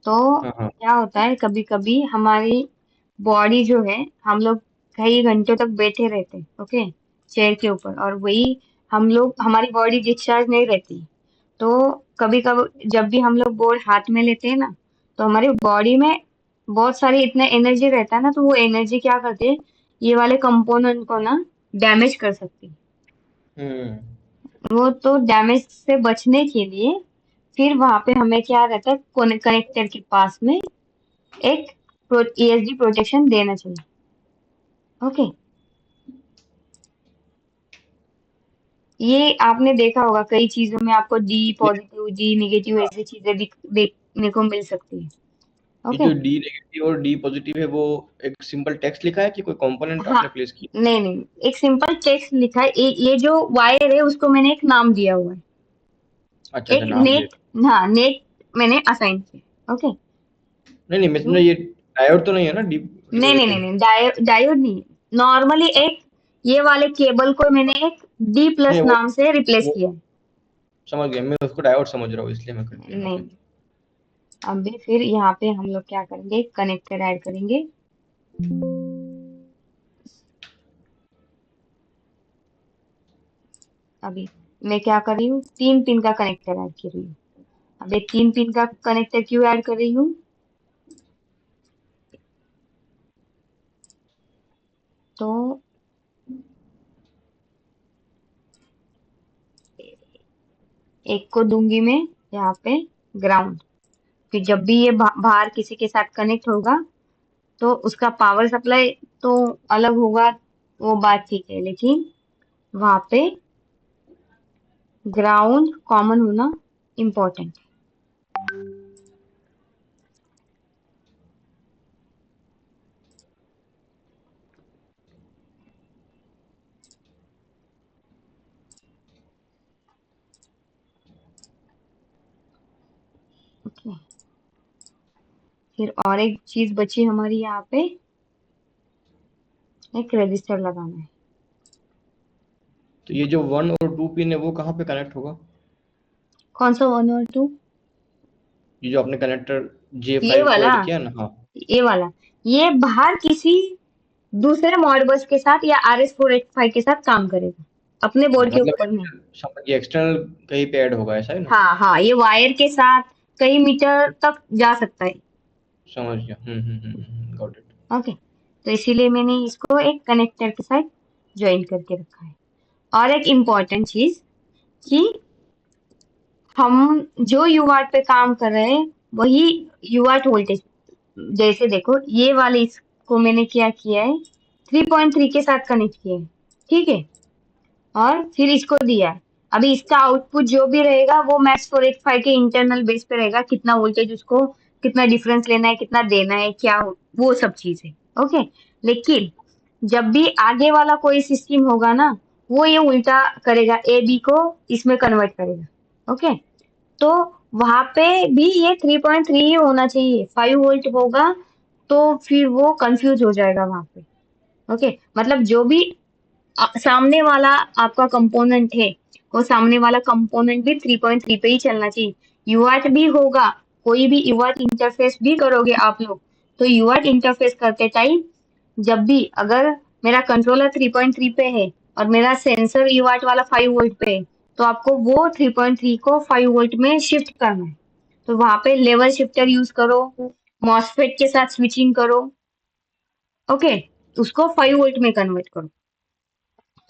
तो हाँ हाँ। क्या होता है, कभी कभी हमारी बॉडी जो है, हम लोग कई घंटों तक बैठे रहते हैं, ओके, चेयर के ऊपर, और वही हम लोग, हमारी बॉडी डिस्चार्ज नहीं रहती, तो कभी कभी जब भी हम लोग बोर्ड हाथ में लेते हैं ना, तो हमारी बॉडी में बहुत सारी इतना एनर्जी रहता है ना, तो वो एनर्जी क्या करती है, ये वाले कंपोनेंट को ना डैमेज कर सकती है। हम्म वो तो डैमेज से बचने के लिए फिर वहां पे हमें क्या रहता है, कनेक्टर के पास में एक ESD प्रोटेक्शन देना चाहिए। ओके, ये आपने देखा होगा कई चीजों में, आपको D ये पॉजिटिव, D नेगेटिव, ऐसी चीजें देखने को मिल सकती है। ये ओके, जो डी नेगेटिव और डी पॉजिटिव है वो एक सिंपल टेक्स्ट लिखा है कि कोई कंपोनेंट हाँ, आपने प्लेस किया? नहीं नहीं, एक सिंपल टेक्स्ट लिखा है, ये जो वायर है उसको मैंने एक नाम दिया हुआ है, अच्छा अच्छा, एक नाम दिया। नेट, हाँ, नेट मैंने असाइन किया। ओके, नहीं नहीं, मैं तो समझा ये डायोड तो नहीं है ना, डी डी नहीं नहीं नहीं पॉजिटिव? नहीं, डायोड नहीं, नॉर्मली एक ये वाले केबल को मैंने एक D+ नहीं नाम से रिप्लेस वो किया है। समझ गया, मैं उसको डायोड समझ रहा हूँ इसलिए मैं कंफ्यूजन हो नहीं, गया। अभी फिर यहाँ पे हम लोग क्या करेंगे, कनेक्टर ऐड करेंगे। अभी मैं क्या कर रही हूँ, 3 पिन का कनेक्टर ऐड कर रही हूँ। अब ये 3 पिन का कनेक्टर क्यों ऐड कर रही हूँ, तो एक को दूंगी मैं यहाँ पे ग्राउंड, फिर जब भी ये बाहर किसी के साथ कनेक्ट होगा तो उसका पावर सप्लाई तो अलग होगा, वो बात ठीक है, लेकिन वहां पे ग्राउंड कॉमन होना इम्पोर्टेंट है। ओके, फिर और एक चीज बची हमारी यहाँ पे, एक रजिस्टर लगाना है। तो ये जो 1 और 2 पिन है वो कहाँ पे कनेक्ट होगा? कौन सा 1 और 2? ये जो आपने कनेक्टर ये J5 को वाला, ऐड किया ना, हाँ। ये वाला, ये बाहर किसी दूसरे मॉडबस के साथ या RS485 के साथ काम करेगा, अपने हाँ, बोर्ड के मतलब ऊपर नहीं। समझ गया, एक्सटर्नल कहीं पे ऐड होगा, ऐसा है ना? हाँ हाँ, ये वायर के साथ कई मीटर तक जा सकता है। समझ गया। Got it. ओके, तो इसीलिए मैंने इसको एक कनेक्टर के साथ ज्वाइन करके रखा है। और एक इम्पॉर्टेंट चीज कि हम जो यूआरट पे काम कर रहे हैं वही यूआरट वोल्टेज, जैसे देखो ये वाले इसको मैंने क्या किया है, 3.3 के साथ कनेक्ट किया है, ठीक है, और फिर इसको दिया है। अभी इसका आउटपुट जो भी रहेगा वो मैक्स 485 के इंटरनल बेस पे रहेगा, कितना वोल्टेज उसको, कितना डिफरेंस लेना है, कितना देना है, क्या वो सब चीजें। ओके, लेकिन जब भी आगे वाला कोई सिस्टम होगा ना, वो ये उल्टा करेगा, ए बी को इसमें कन्वर्ट करेगा। ओके, तो वहां पे भी ये 3.3 ही होना चाहिए, 5 वोल्ट होगा तो फिर वो कंफ्यूज हो जाएगा वहां पे। ओके, मतलब जो भी सामने वाला आपका कंपोनेंट है, वो सामने वाला कंपोनेंट भी 3.3 पे ही चलना चाहिए। यूआरट भी होगा, कोई भी यूआरट इंटरफेस भी करोगे आप लोग, तो यूआरट इंटरफेस करते टाइम जब भी अगर मेरा कंट्रोलर 3.3 पे है और मेरा सेंसर यूआरट वाला 5 वोल्ट पे है, तो आपको वो 3.3 को 5 वोल्ट में शिफ्ट करना है। तो वहां पे लेवल शिफ्टर यूज करो, मॉसफेट के साथ स्विचिंग करो। ओके, उसको 5 वोल्ट में कन्वर्ट करो।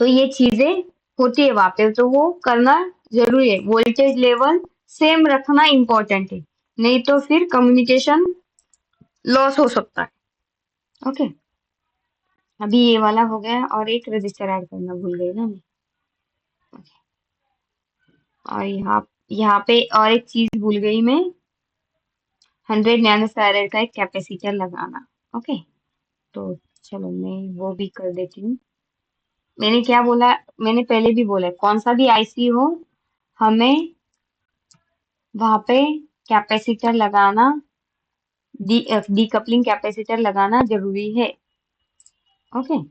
तो ये चीजें होती है वहां पे, तो वो करना जरूरी है। वोल्टेज लेवल सेम रखना इम्पोर्टेंट है, नहीं तो फिर कम्युनिकेशन लॉस हो सकता है। ओके, अभी ये वाला हो गया और एक रजिस्टर ऐड करना भूल गई ना मैं। और यहाँ पे और एक चीज भूल गई मैं, 100 नैनो फैराड का एक कैपेसिटर लगाना। ओके, तो चलो मैं वो भी कर देती हूँ। मैंने क्या बोला, मैंने पहले भी बोला, कौन सा भी आईसी हो, हमें वहां पे कैपेसिटर लगाना, डीकपलिंग कैपेसिटर लगाना जरूरी है। ओके,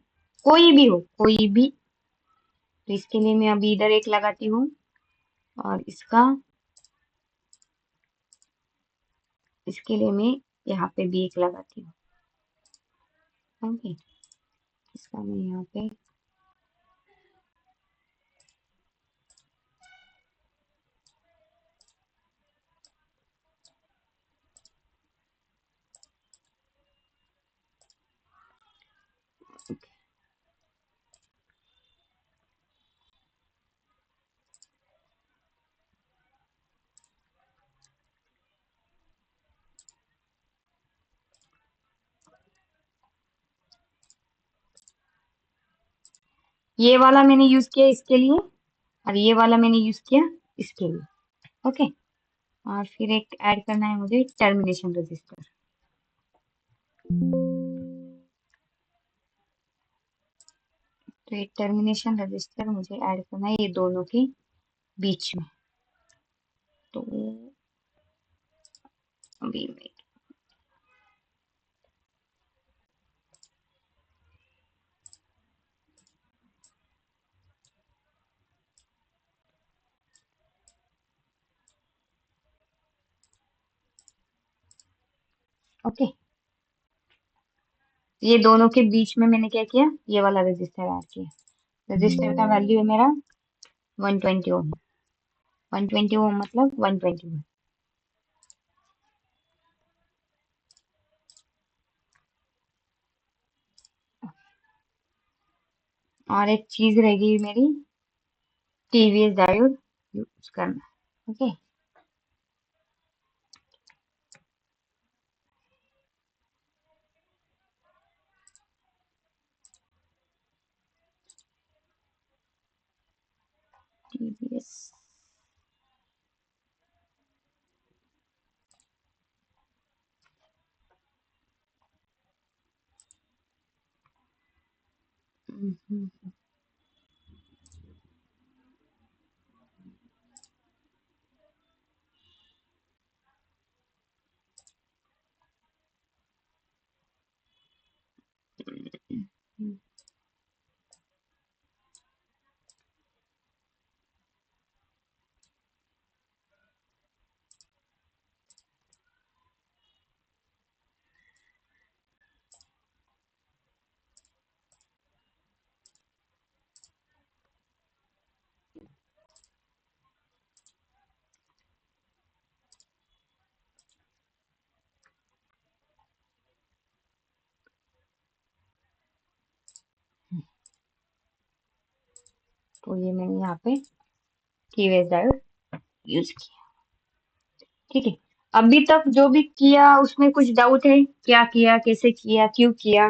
कोई भी हो, कोई भी। तो इसके लिए मैं अभी इधर एक लगाती हूँ और इसके लिए मैं यहाँ पे भी एक लगाती हूँ। ओके, इसका मैं यहाँ पे ये वाला मैंने यूज किया इसके लिए, और ये वाला मैंने यूज किया इसके लिए। ओके, और फिर एक ऐड करना है मुझे टर्मिनेशन रजिस्टर। तो एक टर्मिनेशन रजिस्टर मुझे ऐड करना है ये दोनों के बीच में। तो अभी मैं, ओके, ये दोनों के बीच में मैंने क्या किया, ये वाला रजिस्टर ऐड किया। रजिस्टर का वैल्यू है मेरा 120 ओम। 120 ओम मतलब 121। और एक चीज रहेगी मेरी, टीवीएस डायोड यूज करना। Okay, TVS. तो ये मैंने यहाँ पे कीवेज डायोड यूज किया। ठीक है, अभी तक जो भी किया उसमें कुछ डाउट है? क्या किया, कैसे किया, क्यों किया?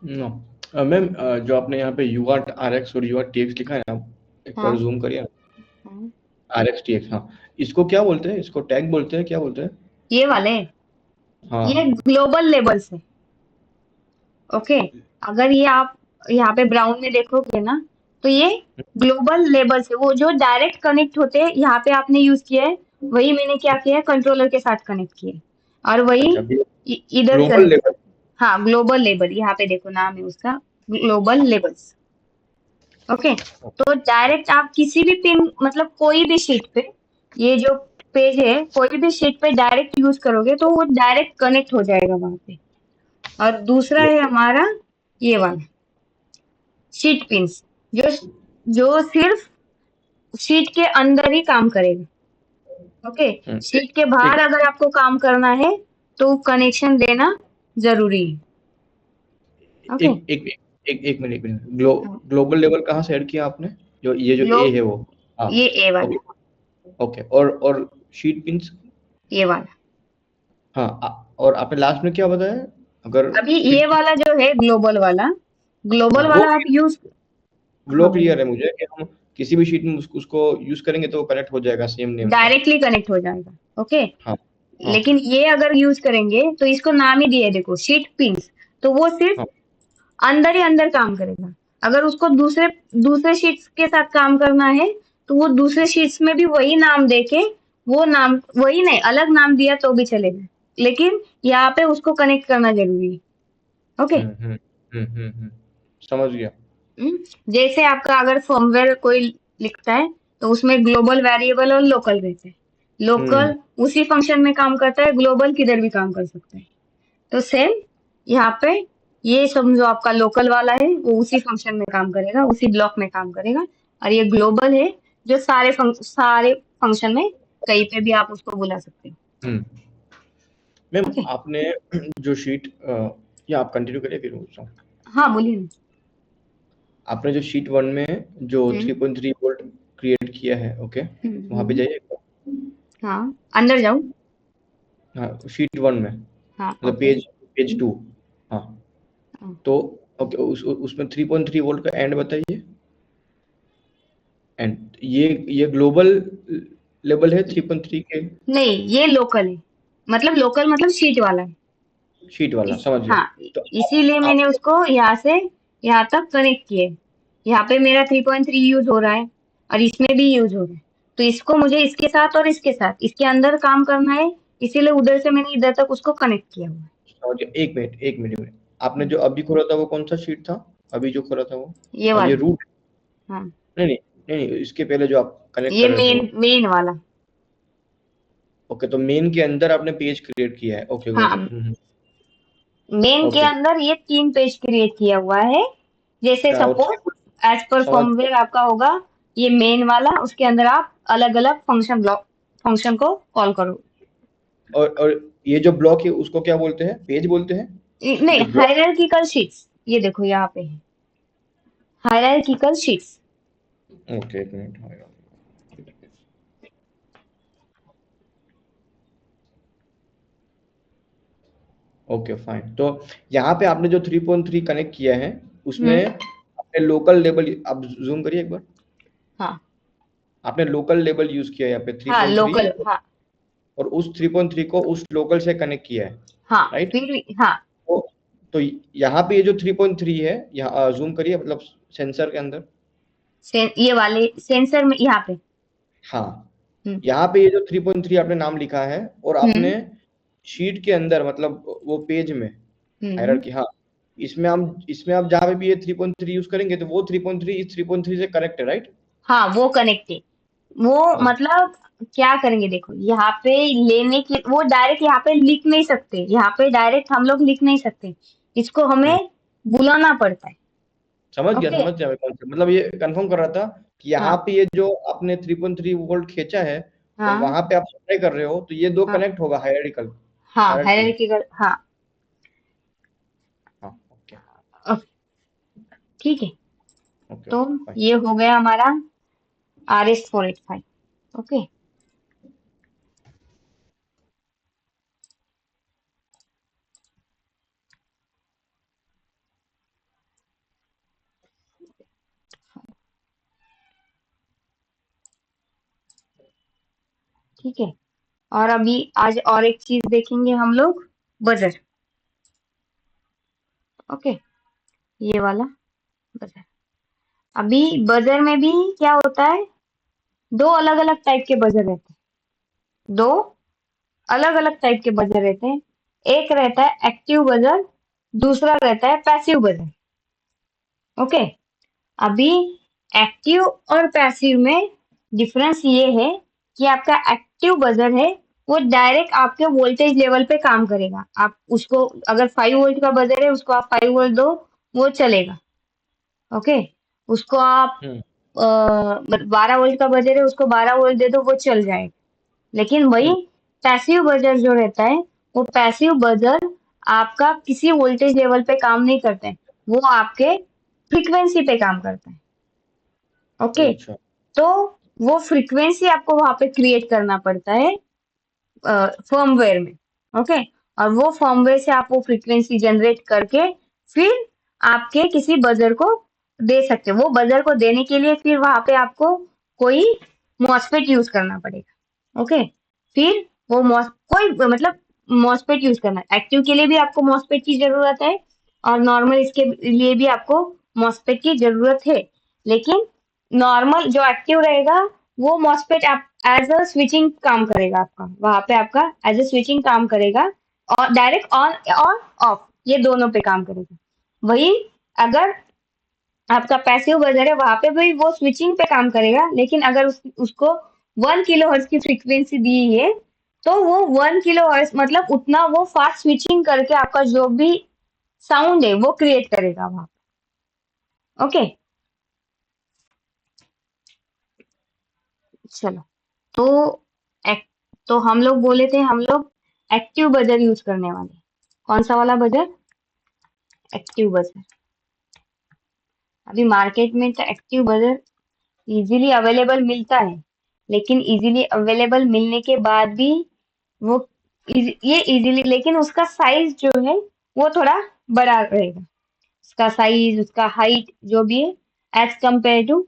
नो मैम, जो आपने यहाँ पे यू आर आर एक्स और यू आर टी एक्स लिखा है ना, एक बार हाँ जूम करिए। हाँ, आर एक्स टी एक्स, हाँ, इसको क्या बोलते हैं? इसको टैग बोलते हैं, क्या बोलते हैं? ये वाले, ये हाँ, ग्लोबल लेबल्स है। ओके, अगर ये आप यहाँ पे ब्राउन में देखोगे ना, तो ये ग्लोबल लेबल्स है। वो जो डायरेक्ट कनेक्ट होते हैं, यहाँ पे आपने यूज किया है, वही मैंने क्या किया है, कंट्रोलर के साथ कनेक्ट किया है, और वही अच्छा, इधर ग्लोबल कनेक्ट। लेवल। हाँ, ग्लोबल लेबल, यहाँ पे देखो नाम है उसका, ग्लोबल लेबल्स। ओके, तो डायरेक्ट आप किसी भी पिन, मतलब कोई भी शीट पे, ये जो पेज है, कोई भी शीट पे डायरेक्ट यूज करोगे तो वो डायरेक्ट कनेक्ट हो जाएगा वहां पे। और दूसरा है हमारा ये वाला शीट पिंस, जो जो सिर्फ शीट के अंदर ही काम करेगा। ओके, शीट के बाहर ठीक, अगर आपको काम करना है तो कनेक्शन देना जरूरी है। ओके, एक एक एक एक मिनट, एक मिनट। ग्लोबल लेवल कहाँ से ऐड किया आपने? जो ये जो ग्लो ए है वो? हाँ, ये ए वाला, ओके ओके। और शीट पिंस? ये वाला। हाँ, और आपने लास्ट में क्या बताया? अगर अभी ये शीट, वाला जो है ग्लोबल वाला, ग्लोबल हाँ, वाला आप यूज। वो हाँ बोलिए। क्लियर है मुझे कि हम किसी भी शीट में उसको यूज करेंगे तो वो कनेक्ट हो जाएगा सेम नेम से। डायरेक्टली कनेक्ट हो जाएगा। ओके, हाँ हाँ लेकिन ये अगर यूज करेंगे तो इसको नाम ही दिया है देखो, शीट पिंस, तो वो सिर्फ हाँ। अंदर ही अंदर काम करेगा। अगर उसको दूसरे दूसरे शीट्स के साथ काम करना है तो वो दूसरे शीट्स में भी वही नाम देके, वो नाम वही नहीं, अलग नाम दिया तो भी चलेगा, लेकिन यहाँ पे उसको कनेक्ट करना जरूरी है। ओके, हम्म हम्म समझ गया। जैसे आपका अगर फर्मवेयर कोई लिखता है तो उसमें ग्लोबल वेरिएबल और लोकल रहते हैं। हम्म लोकल उसी फंक्शन में काम करता है, ग्लोबल किधर भी काम कर सकता है। तो सेम यहाँ पे ये समझो आपका लोकल वाला है, वो उसी फंक्शन में काम करेगा, उसी ब्लॉक में काम करेगा। और ये ग्लोबल है, जो सारे फंक्शन में कहीं पे भी आप उसको बुला सकते हो। हम्म मैम, ओके, आपने जो शीट, या आप कंटिन्यू करिए फिर पूछता हूँ। हाँ बोलिए ना। आपने जो शीट वन में जो हम्म 3.3 वोल्ट क्रिएट किया है, ओके, वहां पे हम्म, जाइए एक बार। हाँ अंदर जाओ। हाँ, शीट वन में, हाँ मतलब ओके, पेज पेज टू। हाँ, तो ओके, उसमें 3.3 वोल्ट का एंड बताइए। एंड ये ग्लोबल लेवल है 3.3 के? नहीं ये लोकल है, मतलब लोकल मतलब शीट वाला है। शीट वाला, समझ गया। हाँ, तो इसीलिए मैंने आप उसको यहाँ से यहाँ तक कनेक्ट किए। यहाँ पे मेरा 3.3 यूज हो रहा है और इसमें भी यूज हो रहा है, तो इसको मुझे इसके साथ और इसके साथ इसके अंदर काम करना है, इसीलिए उधर से मैंने इधर तक उसको कनेक्ट किया हुआ है। समझ गया। एक मिनट, एक मिनट, एक मिनट। आपने हम्म, जो अभी खोला था वो कौन सा शीट था? अभी जो खोला था वो? ये ये वाला। रूट? हाँ, नहीं नहीं नहीं नहीं, इसके पहले जो आप कनेक्ट ये कर रहे थे वो? मेन वाला। ओके, तो मेन के अंदर आपने पेज क्रिएट किया है, ओके गॉट इट। हाँ, मेन के ओके, अंदर ये 3 पेज क्रिएट किया हुआ है। जैसे क्या और सपोज एज पर समझ फर्मवेयर आपका होगा ये मेन वाला, उसके अंदर आप अलग अलग फंक्शन को कॉल करो। और ये जो ब्लॉक है उसको क्या बोलते हैं? पेज बोलते हैं? नहीं, जो ब्लॉक, हायरार्किकल शीट्स, ये देखो यहाँ पे है हायरार्किकल शीट्स। ओके एक मिनट, हाँ, ओके फाइन। तो यहाँ पे आपने जो 3.3 कनेक्ट किया है उसमें हम्म, आपने लोकल लेवल, आप जूम करिए एक बार। हाँ आपने लोकल लेवल यूज किया है यहाँ पे हाँ 3.3, लोकल, हाँ और उस 3.3 को उस लोकल से कनेक्ट किया है, हाँ, राइट? फिर हाँ तो तो यहाँ पे ये जो 3.3 है, यहाँ जूम करिए, मतलब सेंसर के अंदर। ये वाले सेंसर में यहाँ पे। हाँ, हम्म यहाँ पे ये जो 3.3 आपने नाम लिखा है, और आपने हम्म शीट के अंदर, मतलब वो पेज में हम्म, हायरार्की, हाँ, इसमें आप जहाँ पे भी ये 3.3 यूज करेंगे तो वो 3.3 इस 3.3 से कनेक्ट है, राइट? हाँ वो कनेक्टेड, वो ओके, मतलब क्या करेंगे देखो, यहाँ पे लेने की वो डायरेक्ट यहाँ पे लिख नहीं सकते, यहाँ पे डायरेक्ट हम लोग लिख नहीं सकते, इसको हमें बुलाना पड़ता है। ओके, समझ गया मैं कॉन्सेप्ट। मतलब ये कंफर्म कर रहा था कि यहाँ हाँ पे ये जो आपने 3.3 वोल्ट खींचा है और हाँ वहां पे आप सप्लाई कर रहे हो, तो ये दो हाँ कनेक्ट होगा हायरार्किकल, हाँ हायरार्की में। हायरार्किकल, हाँ हाँ, ओके। ठीक है, ओके तो ओके फाइन। ये हो गया हमारा RS-485। ओके, ठीक है। और अभी आज और एक चीज देखेंगे हम लोग, बजर। ओके, ये वाला बजर। अभी बजर में भी क्या होता है, दो अलग अलग टाइप के बजर रहते हैं, दो अलग अलग टाइप के बजर रहते हैं। एक रहता है एक्टिव बजर, दूसरा रहता है पैसिव बजर। ओके, अभी एक्टिव और पैसिव में डिफरेंस ये है कि आपका एक्टिव बजर है वो डायरेक्ट आपके वोल्टेज लेवल पे काम करेगा। आप उसको अगर 5 वोल्ट का बजर है उसको आप 5 वोल्ट दो, वो चलेगा। ओके, उसको आप हम्म 12 वोल्ट का बजर है उसको 12 वोल्ट दे दो, वो चल जाएगा। लेकिन वही हम्म पैसिव बजर जो रहता है, वो पैसिव बजर आपका किसी वोल्टेज लेवल पे काम नहीं करते हैं, वो आपके फ्रीक्वेंसी पे काम करते हैं। ओके, अच्छा तो वो फ्रीक्वेंसी आपको वहां पे क्रिएट करना पड़ता है फर्मवेयर में। ओके, और वो फर्मवेयर से आप वो फ्रीक्वेंसी जनरेट करके फिर आपके किसी बजर को दे सकते हो। वो बजर को देने के लिए फिर वहां पे आपको कोई मॉसफेट यूज करना पड़ेगा। ओके, फिर वो कोई मतलब मॉसफेट यूज करना है। एक्टिव के लिए भी आपको मॉसफेट की जरूरत है और नॉर्मल इसके लिए भी आपको मॉसफेट की जरूरत है। लेकिन नॉर्मल जो एक्टिव रहेगा वो मॉसफेट आप एज अ स्विचिंग काम करेगा, आपका वहां पे आपका एज अ स्विचिंग काम करेगा और डायरेक्ट ऑन और ऑफ ये दोनों पे काम करेगा। वही अगर आपका पैसिव बजर है वहां पे भी वो स्विचिंग पे काम करेगा, लेकिन अगर उसको 1 किलो हर्ट्ज की फ्रीक्वेंसी दी है तो वो 1 किलो हर्ट्ज मतलब उतना वो फास्ट स्विचिंग करके आपका जो भी साउंड है वो क्रिएट करेगा वहां। ओके, चलो, तो एक, तो हम लोग बोले थे हम लोग एक्टिव बजर यूज करने वाले। कौन सा वाला बजर? Active buzzer. अभी मार्केट में तो एक्टिव बजर इजीली अवेलेबल मिलता है, लेकिन इजीली अवेलेबल मिलने के बाद भी वो ये इजीली, लेकिन उसका साइज जो है वो थोड़ा बड़ा रहेगा। उसका साइज, उसका हाइट जो भी है as compare to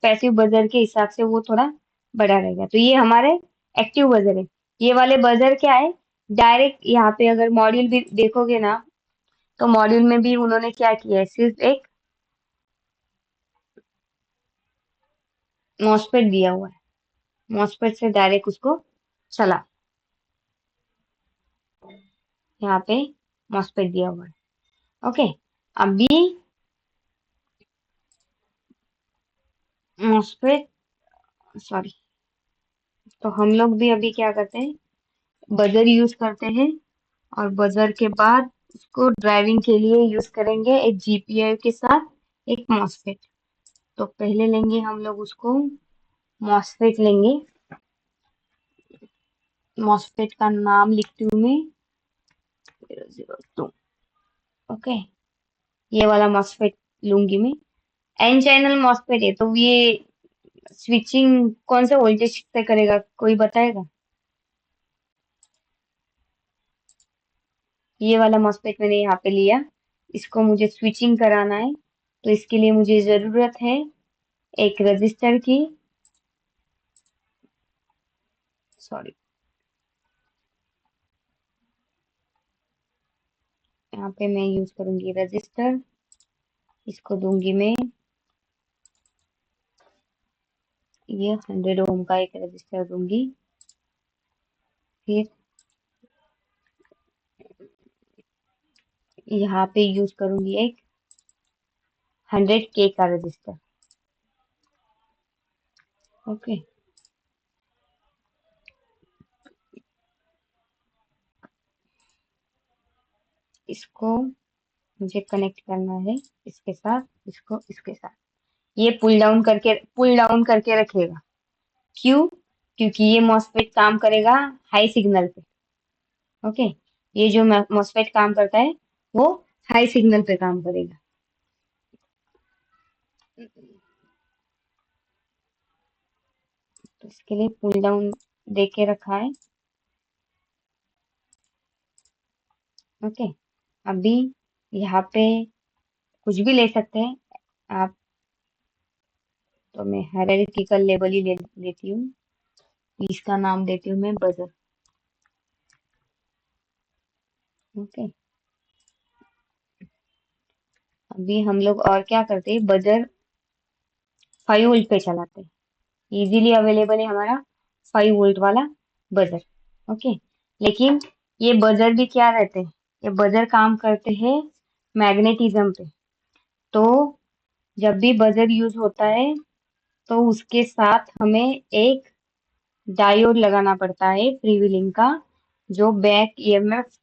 passive buzzer के हिसाब से वो थोड़ा बड़ा रहेगा। तो ये हमारे एक्टिव बजर है। ये वाले बजर क्या है, डायरेक्ट यहाँ पे अगर मॉड्यूल भी देखोगे ना, तो मॉड्यूल में भी उन्होंने क्या किया है, सिर्फ एक मॉसफेट दिया हुआ है, मॉसफेट से डायरेक्ट उसको चला, यहाँ पे मॉसफेट दिया हुआ है। ओके, अभी मॉसफेट, सॉरी, तो हम लोग भी अभी क्या करते हैं, बजर यूज करते हैं और बजर के बाद उसको ड्राइविंग के लिए यूज करेंगे एक जीपीआई के साथ एक मॉसफेट। तो पहले लेंगे हम लोग उसको, मॉसफेट लेंगे। मॉसफेट का नाम लिखती हूँ मैं, 002। ओके, ये वाला मॉसफेट लूंगी मैं। एन चैनल मॉसफेट है तो ये स्विचिंग कौन से वोल्टेज से करेगा, कोई बताएगा? ये वाला मॉसफेट मैंने यहाँ पे लिया, इसको मुझे स्विचिंग कराना है, तो इसके लिए मुझे जरूरत है एक रजिस्टर की, सॉरी, यहाँ पे मैं यूज करूंगी रजिस्टर। इसको दूंगी मैं, ये 100 ओम का एक रजिस्टर दूंगी। फिर यहाँ पे यूज करूंगी एक 100K का रजिस्टर। ओके, इसको मुझे कनेक्ट करना है इसके साथ, इसको इसके साथ। ये पुल डाउन करके रखेगा। क्यों? क्योंकि ये मॉसफेट काम करेगा हाई सिग्नल पे। ओके, ये जो मॉसफेट काम करता है वो हाई सिग्नल पे काम करेगा। तो इसके लिए पुल डाउन दे के रखा है। ओके, अभी यहाँ पे कुछ भी ले सकते हैं आप, तो मैं हायरार्किकल लेबल ही लेती हूँ। इसका नाम देती हूँ मैं बजर। ओके, अभी हम लोग और क्या करते हैं, बजर 5 वोल्ट पे चलाते हैं। इजीली अवेलेबल है हमारा 5 वोल्ट वाला बजर। ओके, लेकिन ये बजर भी क्या रहते हैं, ये बजर काम करते हैं मैग्नेटिज्म पे। तो जब भी बजर यूज होता है तो उसके साथ हमें एक डायोड लगाना पड़ता है फ्रीव्हीलिंग का, जो बैक ईएमएफ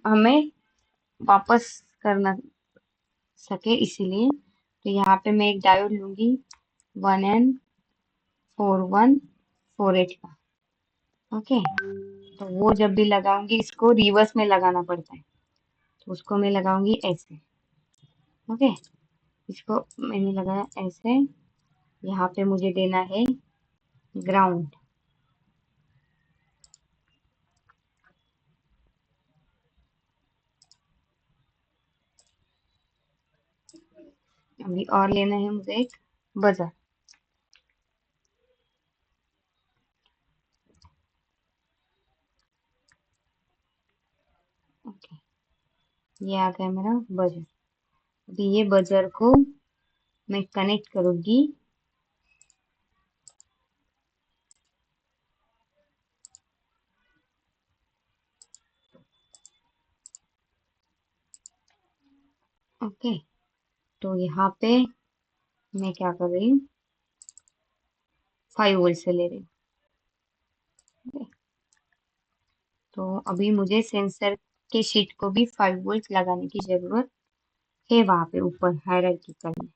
हमें वापस करना सके, इसीलिए। तो यहाँ पे मैं एक डायोड लूंगी 1N4148 का। ओके, तो वो जब भी लगाऊंगी, इसको रिवर्स में लगाना पड़ता है, तो उसको मैं लगाऊंगी ऐसे। ओके, इसको मैंने लगाया ऐसे। यहाँ पे मुझे देना है ग्राउंड। अभी और लेना है मुझे एक बजर। ओके, ये आ गया मेरा बजर। अभी ये बजर को मैं कनेक्ट करूंगी ओके, तो यहाँ पे मैं क्या कर रही हूँ, 5 वोल्ट से ले रही हूँ। ओके, तो अभी मुझे सेंसर के शीट को भी 5 वोल्ट लगाने की जरूरत है वहां पे ऊपर हायरार्किकल में।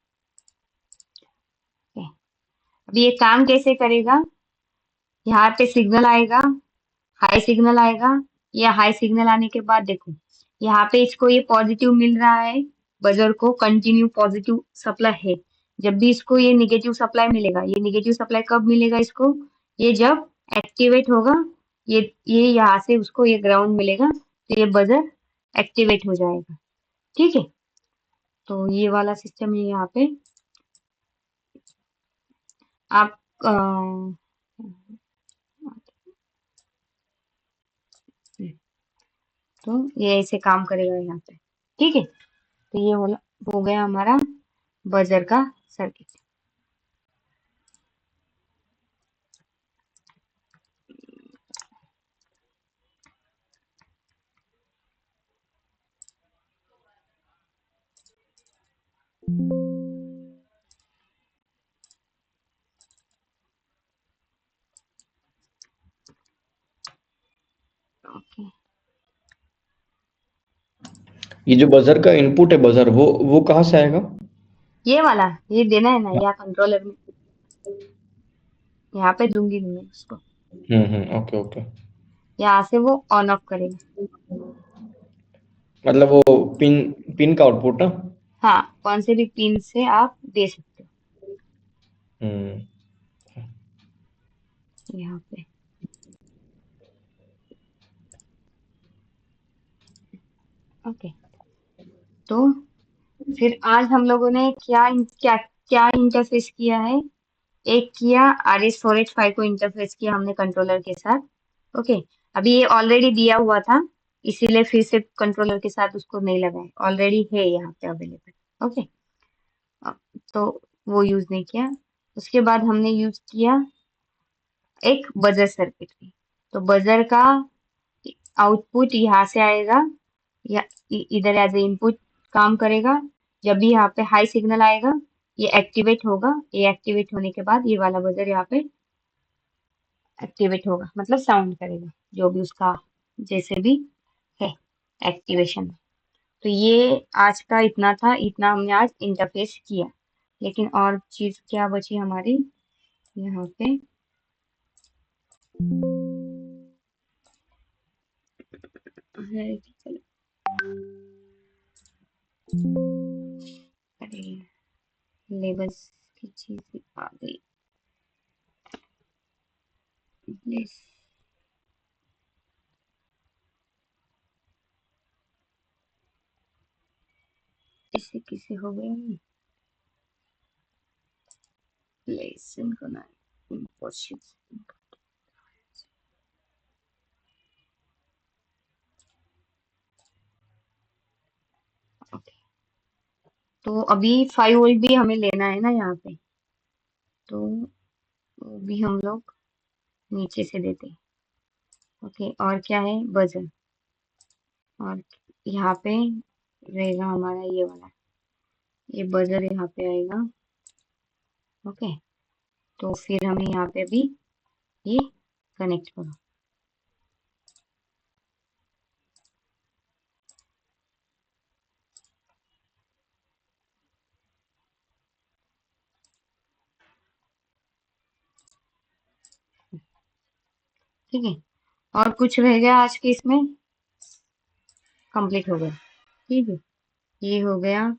ओके, अभी ये काम कैसे करेगा, यहाँ पे सिग्नल आएगा, हाई सिग्नल आएगा। या हाई सिग्नल आने के बाद देखो, यहाँ पे इसको ये पॉजिटिव मिल रहा है, बजर को कंटिन्यू पॉजिटिव सप्लाई है। जब भी इसको ये निगेटिव सप्लाई मिलेगा, ये निगेटिव सप्लाई कब मिलेगा इसको, ये जब एक्टिवेट होगा, ये यहाँ से उसको ये ग्राउंड मिलेगा, तो ये बजर एक्टिवेट हो जाएगा। ठीक है, तो ये वाला सिस्टम है यहाँ पे। आप तो ये ऐसे काम करेगा यहाँ पे। ठीक है, तो ये हो गया हमारा बजर का सर्किट। ओके, ये जो बजर का इनपुट है, बजर वो कहाँ से आएगा? ये वाला ये देना है ना, या कंट्रोलर में यहाँ पे दूंगी मैं उसको, ओके ओके। यहाँ से वो ऑन ऑफ करेगा। मतलब वो पिन पिन का आउटपुट ना? हाँ, कौन से भी पिन से आप दे सकते हम्म हो यहाँ पे। ओके, तो फिर आज हम लोगों ने क्या क्या क्या इंटरफेस किया है, एक किया RS स्टोरेज 5 को इंटरफेस किया हमने कंट्रोलर के साथ। ओके, अभी ये ऑलरेडी दिया हुआ था, इसीलिए फिर से कंट्रोलर के साथ उसको नहीं लगाए, ऑलरेडी है यहाँ पे अवेलेबल। ओके, तो वो यूज नहीं किया। उसके बाद हमने यूज किया एक बजर सर्किटरी। तो बजर का आउटपुट यहाँ से आएगा, या इधर एज ए इनपुट काम करेगा। जब भी यहाँ पे हाई सिग्नल आएगा, ये एक्टिवेट होगा, ये एक्टिवेट होने के बाद ये वाला बजर यहाँ पे एक्टिवेट होगा, मतलब साउंड करेगा, जो भी उसका जैसे भी है एक्टिवेशन। तो ये आज का इतना था, इतना हमने आज इंटरफेस किया। लेकिन और चीज क्या बची हमारी यहाँ पे, लेबल्स चीज आ गई। Yes, इसे किसे हो गया ये? लेसन करना इम्पॉसिबल। ओके, तो अभी 5 वोल्ट भी हमें लेना है ना यहाँ पे, तो वो भी हम लोग नीचे से देते हैं। ओके, और क्या है, बजर। और यहाँ पे रहेगा हमारा ये वाला, ये बजर यहाँ पे आएगा। ओके, तो फिर हमें यहाँ पे भी ये कनेक्ट करो। ठीक है, और कुछ रह गया आज के इसमें, कंप्लीट हो गया। ठीक है, ये हो गया,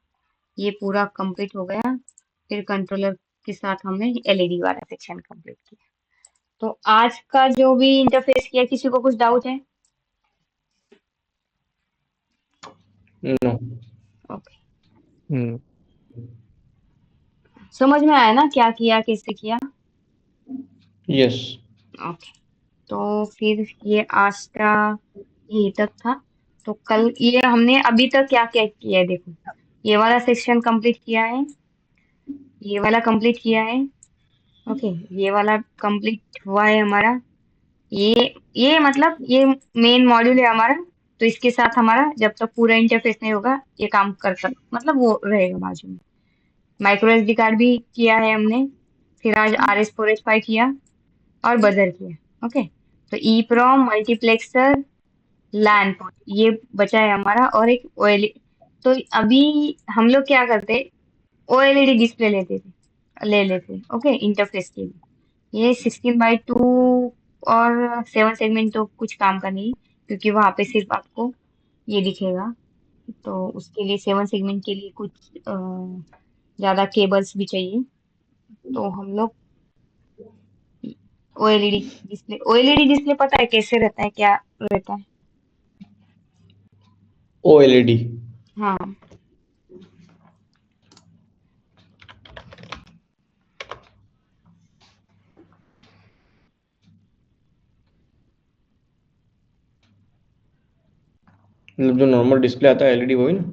ये पूरा कंप्लीट हो गया। फिर कंट्रोलर के साथ हमने एलईडी वाला सेक्शन कंप्लीट किया। तो आज का जो भी इंटरफेस किया, किसी को कुछ डाउट है? नो। ओके, हम्म, समझ में आया ना क्या किया, कैसे किया? यस। ओके, तो फिर ये आज का यही तक था। तो कल ये हमने अभी तक क्या क्या किया है, देखो ये वाला सेक्शन कंप्लीट किया है, ये वाला कंप्लीट किया है। ओके, ये वाला कंप्लीट हुआ है हमारा। ये मतलब ये मेन मॉड्यूल है हमारा। तो इसके साथ हमारा जब तक पूरा इंटरफेस नहीं होगा ये काम कर सक मतलब वो रहेगा बाजू में। माइक्रो एसडी कार्ड भी किया है हमने। फिर आज RS485 किया और बजर किया। ओके, तो ई प्रोम, मल्टीप्लेक्सर, लैन पोर्ट ये बचा है हमारा, और एक ओएलईडी। तो अभी हम लोग क्या करते, ओएलईडी डिस्प्ले ले लेते। ओके, इंटरफेस के लिए ये 16:2 और 7 सेगमेंट तो कुछ काम का नहीं, क्योंकि वहां पे सिर्फ आपको ये दिखेगा। तो उसके लिए 7 सेगमेंट के लिए कुछ ज्यादा केबल्स भी चाहिए। तो हम लोग ओएलईडी डिस्प्ले पता है कैसे रहता है, क्या रहता है? OLED। हाँ, मतलब जो नॉर्मल डिस्प्ले आता है LED वही ना?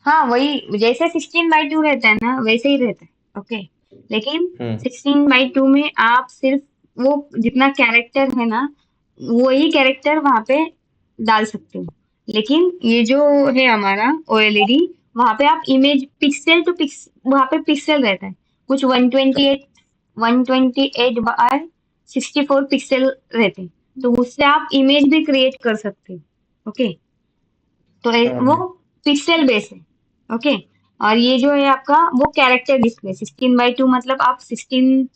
हाँ वही, जैसे 16:2 रहता है ना वैसे ही रहता है। ओके, लेकिन हम्म 16:2 में आप सिर्फ वो जितना कैरेक्टर है ना, वही कैरेक्टर वहां पे डाल सकते हो। लेकिन ये जो है हमारा ओएलईडी, वहां पे आप इमेज पिक्सल टू पिक्सल, वहां पे पिक्सल रहता है कुछ 128 बाय 64 पिक्सल रहते हैं। तो उससे आप इमेज भी क्रिएट कर सकते हो। ओके, तो वो हाँ। पिक्सल बेस है। ओके, और ये जो है आपका वो कैरेक्टर डिस्प्ले 16:2, मतलब आप 16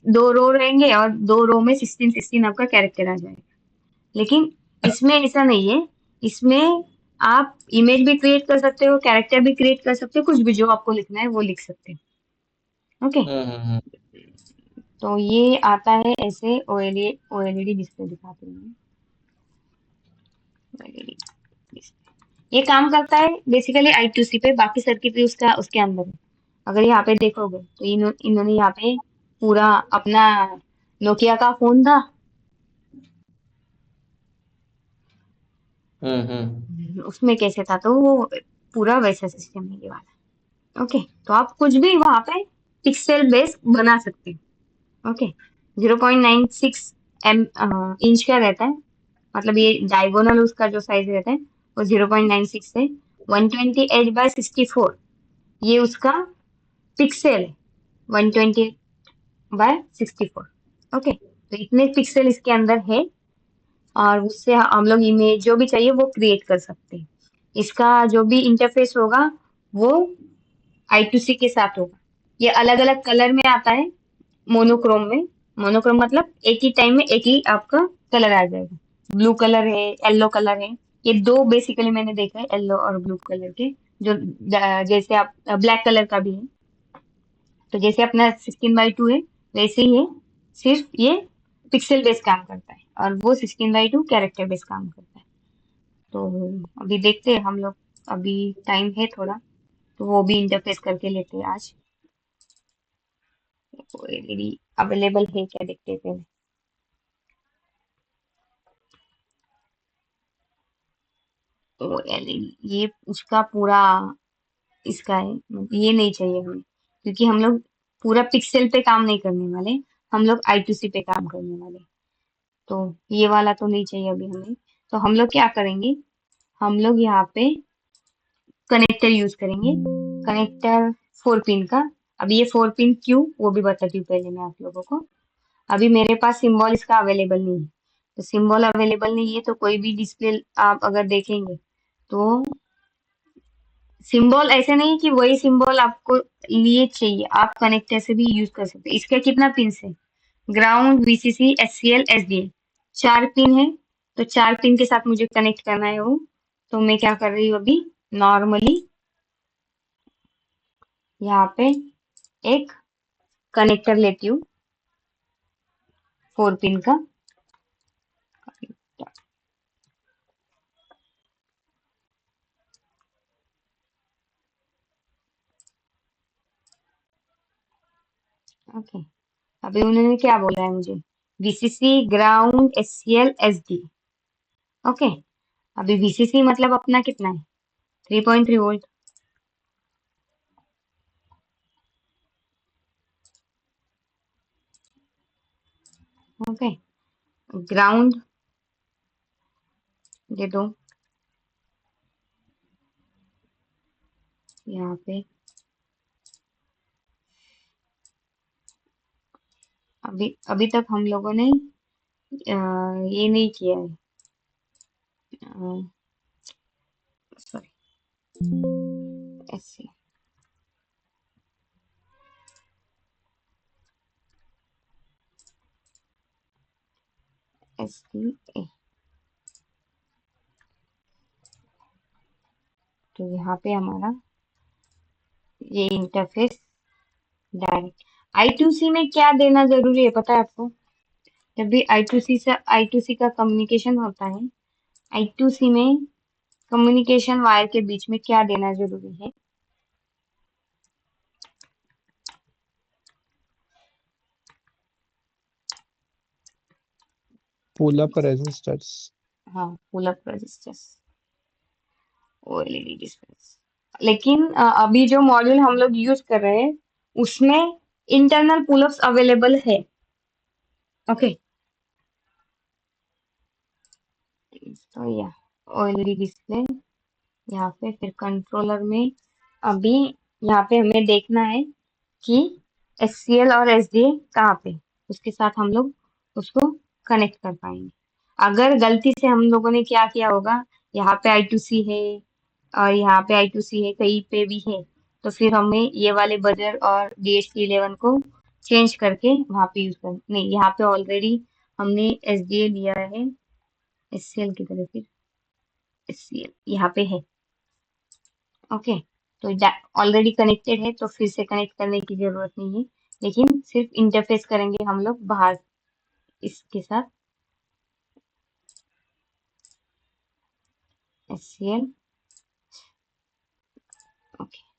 दो रो रहेंगे और दो रो में 16 आपका कैरेक्टर आ जाएगा। लेकिन इसमें ऐसा नहीं है, इसमें आप इमेज भी क्रिएट कर सकते हो, कैरेक्टर भी क्रिएट कर सकते हो, कुछ भी जो आपको लिखना है वो लिख सकते हो। ओके, हम्म। तो ये आता है ऐसे ओएलईडी डिस्प्ले दिखाते हैं। OLED डिस्प्ले ये काम करता है बेसिकली I2C पे, बाकी सर्किटरी उसका उसके अंदर है। अगर यहाँ पे देखोगे तो इन्होंने यहाँ पे पूरा अपना नोकिया का फोन था, उसमें कैसे था, तो वो पूरा वैसा सिस्टम है ये वाला। ओके, तो आप कुछ भी वहां पे पिक्सल बेस बना सकते हो। ओके, 0.96 इंच का रहता है, मतलब ये डायगोनल उसका जो साइज रहता है वो 0.96 है। 128 बाय 64 ये उसका पिक्सल है, 128 बाय 64। ओके, तो इतने पिक्सल इसके अंदर है, और उससे हम लोग इमेज जो भी चाहिए वो क्रिएट कर सकते हैं। इसका जो भी इंटरफेस होगा वो I2C के साथ होगा। ये अलग अलग कलर में आता है, मोनोक्रोम में। मोनोक्रोम मतलब एक ही टाइम में एक ही आपका कलर आ जाएगा। ब्लू कलर है, येलो कलर है, ये दो बेसिकली मैंने देखा है, येलो और ब्लू कलर के। जो जैसे आप ब्लैक कलर का भी है। तो जैसे अपना 16:2 है वैसे ही है, सिर्फ ये पिक्सल बेस काम करता है और वो 16:2 कैरेक्टर बेस काम करता है। तो अभी देखते हैं हम लोग, अभी टाइम है थोड़ा, तो वो भी इंटरफेस करके लेते हैं आज। तो एलईडी अवेलेबल है क्या देखते हैं पहले। तो एलईडी ये उसका पूरा इसका है, मतलब ये नहीं चाहिए हमें, क्योंकि हम लोग पूरा पिक्सल पे काम नहीं करने वाले, हम लोग I2C पे काम करने वाले। तो ये वाला तो नहीं चाहिए अभी हमें। तो हम लोग क्या करेंगे, हम लोग यहाँ पे कनेक्टर यूज करेंगे, कनेक्टर 4 पिन का। अभी ये 4 पिन क्यों, वो भी बताती हूँ पहले मैं आप लोगों को। अभी मेरे पास सिंबल इसका अवेलेबल नहीं है, तो सिंबल अवेलेबल नहीं है तो कोई भी डिस्प्ले आप अगर देखेंगे तो सिंबल ऐसे नहीं कि वही सिंबल आपको लिए चाहिए, आप कनेक्टर से भी यूज कर सकते हैं। इसके कितना पिन है, ground, VCC, HCL, SDA, 4 pin है। तो 4 पिन के साथ मुझे कनेक्ट करना है वो। तो मैं क्या कर रही हूँ अभी, नॉर्मली यहाँ पे एक कनेक्टर लेती हूँ 4 पिन का। ओके, अभी उन्होंने क्या बोला है मुझे, VCC, ground, HCL, SD. Okay, अभी वीसीसी मतलब अपना कितना है, 3.3 वोल्ट। ओके, ग्राउंड दे दो यहाँ पे। अभी अभी तक हम लोगों ने ये नहीं किया है, सॉरी, ऐसे एस डी ए। तो यहाँ पे हमारा ये इंटरफेस डायरेक्ट I2C में क्या देना जरूरी है पता है आपको, जब भी I2C का कम्युनिकेशन होता है, I2C में कम्युनिकेशन वायर के बीच में क्या देना जरूरी है, पुल अप रेजिस्टर्स। हाँ, पुल अप रजिस्टर्स और एलईडी डिस्प्ले। लेकिन अभी जो मॉड्यूल हम लोग यूज कर रहे हैं उसमें इंटरनल पुल अप्स अवेलेबल है। ओके, तो या एलईडी डिस्प्ले यहाँ पे, फिर कंट्रोलर में अभी यहाँ पे हमें देखना है कि एचसीएल और एसडीए कहाँ पे, उसके साथ हम लोग उसको कनेक्ट कर पाएंगे। अगर गलती से हम लोगों ने क्या किया होगा, यहाँ पे I2C है और यहाँ पे I2C है, कहीं पे भी है, तो फिर हमें ये वाले बजर और DHT11 को चेंज करके वहां पे यूज कर, नहीं यहाँ पे ऑलरेडी हमने एसडीए लिया है, एचसीएल की तरह, फिर एचसीएल यहाँ पे है। ओके, तो ऑलरेडी कनेक्टेड है तो फिर से कनेक्ट करने की जरूरत नहीं है, लेकिन सिर्फ इंटरफेस करेंगे हम लोग बाहर इसके साथ। एचसीएल, ओके,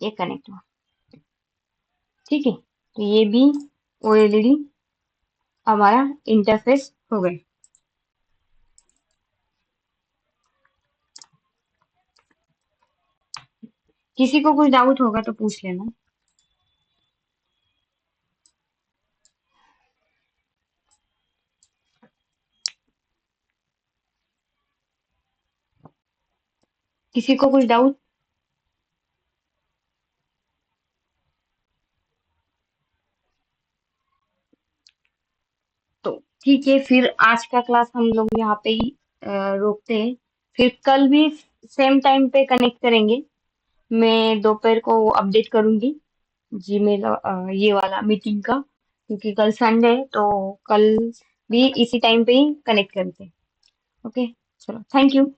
ये कनेक्ट हुआ, ठीक है। तो ये भी ओएलईडी हमारा इंटरफेस हो गया। किसी को कुछ डाउट होगा तो पूछ लेना। किसी को कुछ डाउट, तो ठीक है, फिर आज का क्लास हम लोग यहाँ पे ही रोकते हैं। फिर कल भी सेम टाइम पे कनेक्ट करेंगे, मैं दोपहर को अपडेट करूंगी जीमेल ये वाला मीटिंग का, क्योंकि कल संडे है तो कल भी इसी टाइम पे ही कनेक्ट करते हैं। ओके, चलो, थैंक यू।